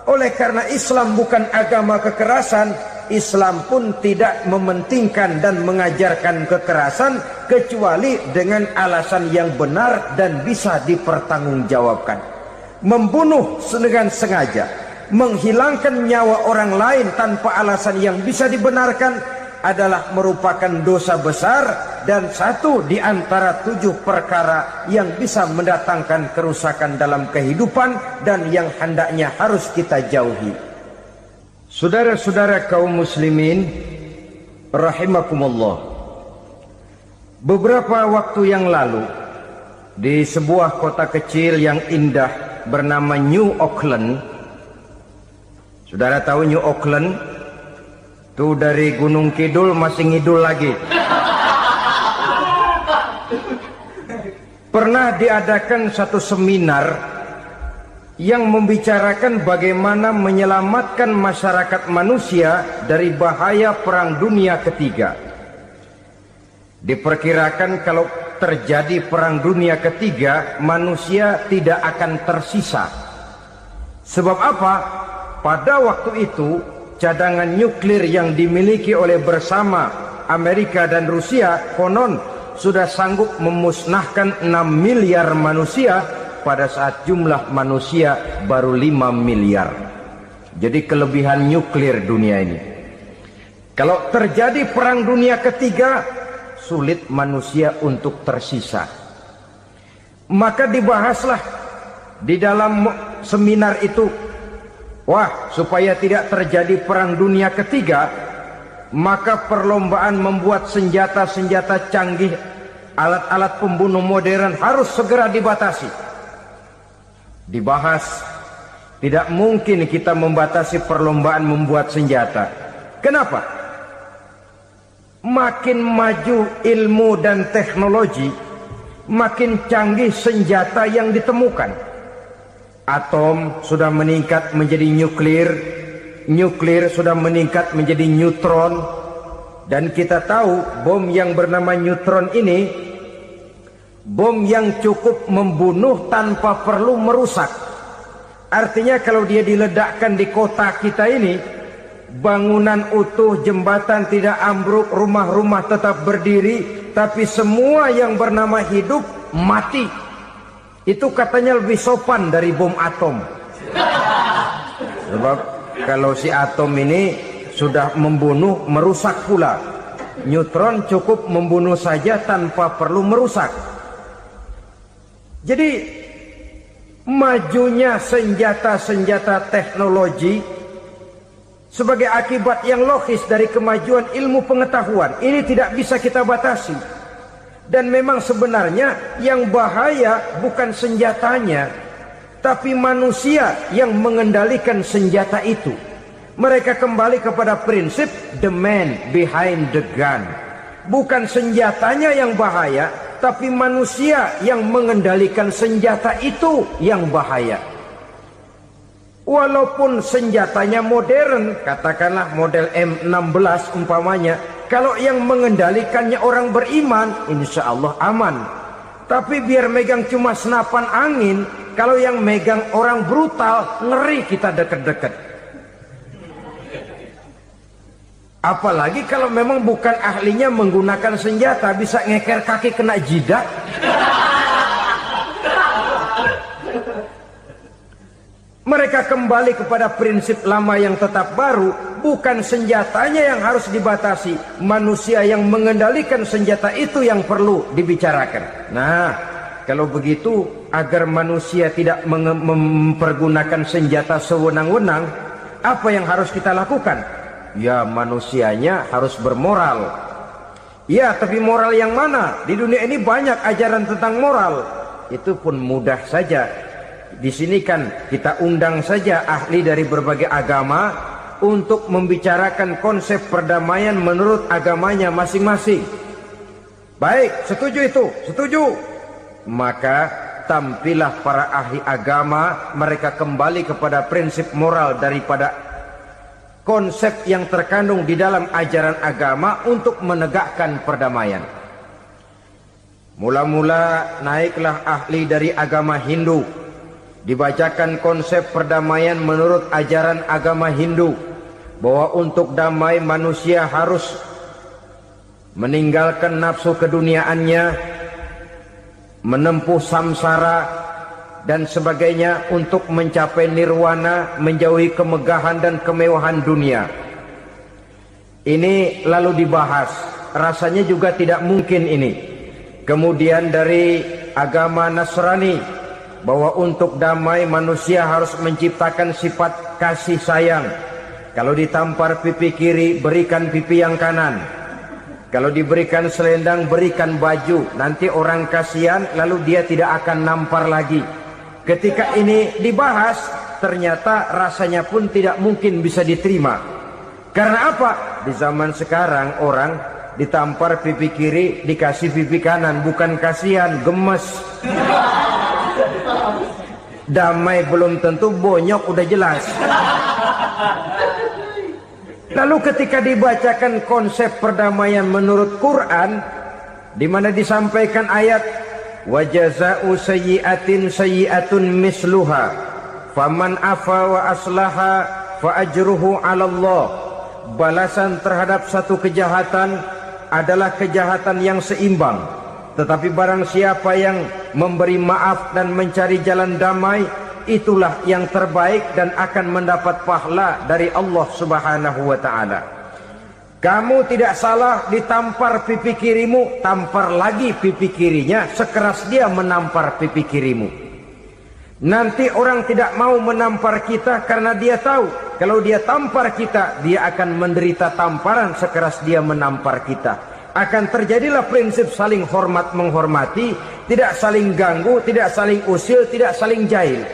Oleh karena Islam bukan agama kekerasan, Islam pun tidak mementingkan dan mengajarkan kekerasan kecuali dengan alasan yang benar dan bisa dipertanggungjawabkan. Membunuh dengan sengaja, menghilangkan nyawa orang lain tanpa alasan yang bisa dibenarkan, adalah merupakan dosa besar dan satu di antara 7 perkara yang bisa mendatangkan kerusakan dalam kehidupan dan yang hendaknya harus kita jauhi. Saudara-saudara kaum muslimin rahimakumullah, beberapa waktu yang lalu di sebuah kota kecil yang indah bernama New Auckland. Saudara tahu New Auckland? Itu dari Gunung Kidul masih ngidul lagi. Pernah diadakan satu seminar yang membicarakan bagaimana menyelamatkan masyarakat manusia dari bahaya Perang Dunia Ketiga. Diperkirakan kalau terjadi Perang Dunia Ketiga, manusia tidak akan tersisa. Sebab apa? Pada waktu itu cadangan nuklir yang dimiliki oleh bersama Amerika dan Rusia konon sudah sanggup memusnahkan 6 miliar manusia pada saat jumlah manusia baru 5 miliar. Jadi kelebihan nuklir dunia ini. Kalau terjadi Perang Dunia Ketiga, sulit manusia untuk tersisa. Maka dibahaslah di dalam seminar itu, wah, supaya tidak terjadi Perang Dunia Ketiga, maka perlombaan membuat senjata-senjata canggih, alat-alat pembunuh modern harus segera dibatasi. Dibahas, tidak mungkin kita membatasi perlombaan membuat senjata. Kenapa? Makin maju ilmu dan teknologi, makin canggih senjata yang ditemukan. Atom sudah meningkat menjadi nuklir, nuklir sudah meningkat menjadi neutron, dan kita tahu bom yang bernama neutron ini bom yang cukup membunuh tanpa perlu merusak. Artinya kalau dia diledakkan di kota kita ini, bangunan utuh, jembatan tidak ambruk, rumah-rumah tetap berdiri, tapi semua yang bernama hidup mati. Itu katanya lebih sopan dari bom atom. Sebab kalau si atom ini sudah membunuh, merusak pula. Neutron cukup membunuh saja tanpa perlu merusak. Jadi majunya senjata-senjata teknologi sebagai akibat yang logis dari kemajuan ilmu pengetahuan ini tidak bisa kita batasi. Dan memang sebenarnya yang bahaya bukan senjatanya, tapi manusia yang mengendalikan senjata itu. Mereka kembali kepada prinsip the man behind the gun. Bukan senjatanya yang bahaya, tapi manusia yang mengendalikan senjata itu yang bahaya. Walaupun senjatanya modern, katakanlah model M16 umpamanya, kalau yang mengendalikannya orang beriman, insya Allah aman. Tapi biar megang cuma senapan angin, kalau yang megang orang brutal, ngeri kita deket-deket. Apalagi kalau memang bukan ahlinya menggunakan senjata, bisa ngeker kaki kena jidat. Mereka kembali kepada prinsip lama yang tetap baru. Bukan senjatanya yang harus dibatasi, manusia yang mengendalikan senjata itu yang perlu dibicarakan. Nah, kalau begitu, agar manusia tidak mempergunakan senjata sewenang-wenang, apa yang harus kita lakukan? Ya, manusianya harus bermoral. Ya, tapi moral yang mana? Di dunia ini banyak ajaran tentang moral. Itu pun mudah saja. Di sini kan kita undang saja ahli dari berbagai agama untuk membicarakan konsep perdamaian menurut agamanya masing-masing. Baik, setuju itu, setuju. Maka tampillah para ahli agama, mereka kembali kepada prinsip moral daripada konsep yang terkandung di dalam ajaran agama untuk menegakkan perdamaian. Mula-mula naiklah ahli dari agama Hindu. Dibacakan konsep perdamaian menurut ajaran agama Hindu, bahwa untuk damai manusia harus meninggalkan nafsu keduniaannya, menempuh samsara dan sebagainya untuk mencapai nirwana, menjauhi kemegahan dan kemewahan dunia. Ini lalu dibahas, rasanya juga tidak mungkin ini. Kemudian dari agama Nasrani, bahwa untuk damai manusia harus menciptakan sifat kasih sayang. Kalau ditampar pipi kiri, berikan pipi yang kanan. Kalau diberikan selendang, berikan baju. Nanti orang kasihan, lalu dia tidak akan nampar lagi. Ketika ini dibahas, ternyata rasanya pun tidak mungkin bisa diterima. Karena apa? Di zaman sekarang orang ditampar pipi kiri, dikasih pipi kanan. Bukan kasihan, gemes. Damai belum tentu, bonyok udah jelas. Lalu ketika dibacakan konsep perdamaian menurut Quran, di mana disampaikan ayat wa jazaa'u sayyi'atin sayyi'atun misluha faman afa wa aslaha fa ajruhu 'ala Allah. Balasan terhadap satu kejahatan adalah kejahatan yang seimbang. Tetapi barang siapa yang memberi maaf dan mencari jalan damai, itulah yang terbaik dan akan mendapat pahala dari Allah Subhanahu wa ta'ala. Kamu tidak salah ditampar pipi kirimu, tampar lagi pipi kirinya sekeras dia menampar pipi kirimu. Nanti orang tidak mau menampar kita karena dia tahu kalau dia tampar kita, dia akan menderita tamparan sekeras dia menampar kita. Akan terjadilah prinsip saling hormat menghormati, tidak saling ganggu, tidak saling usil, tidak saling jahil.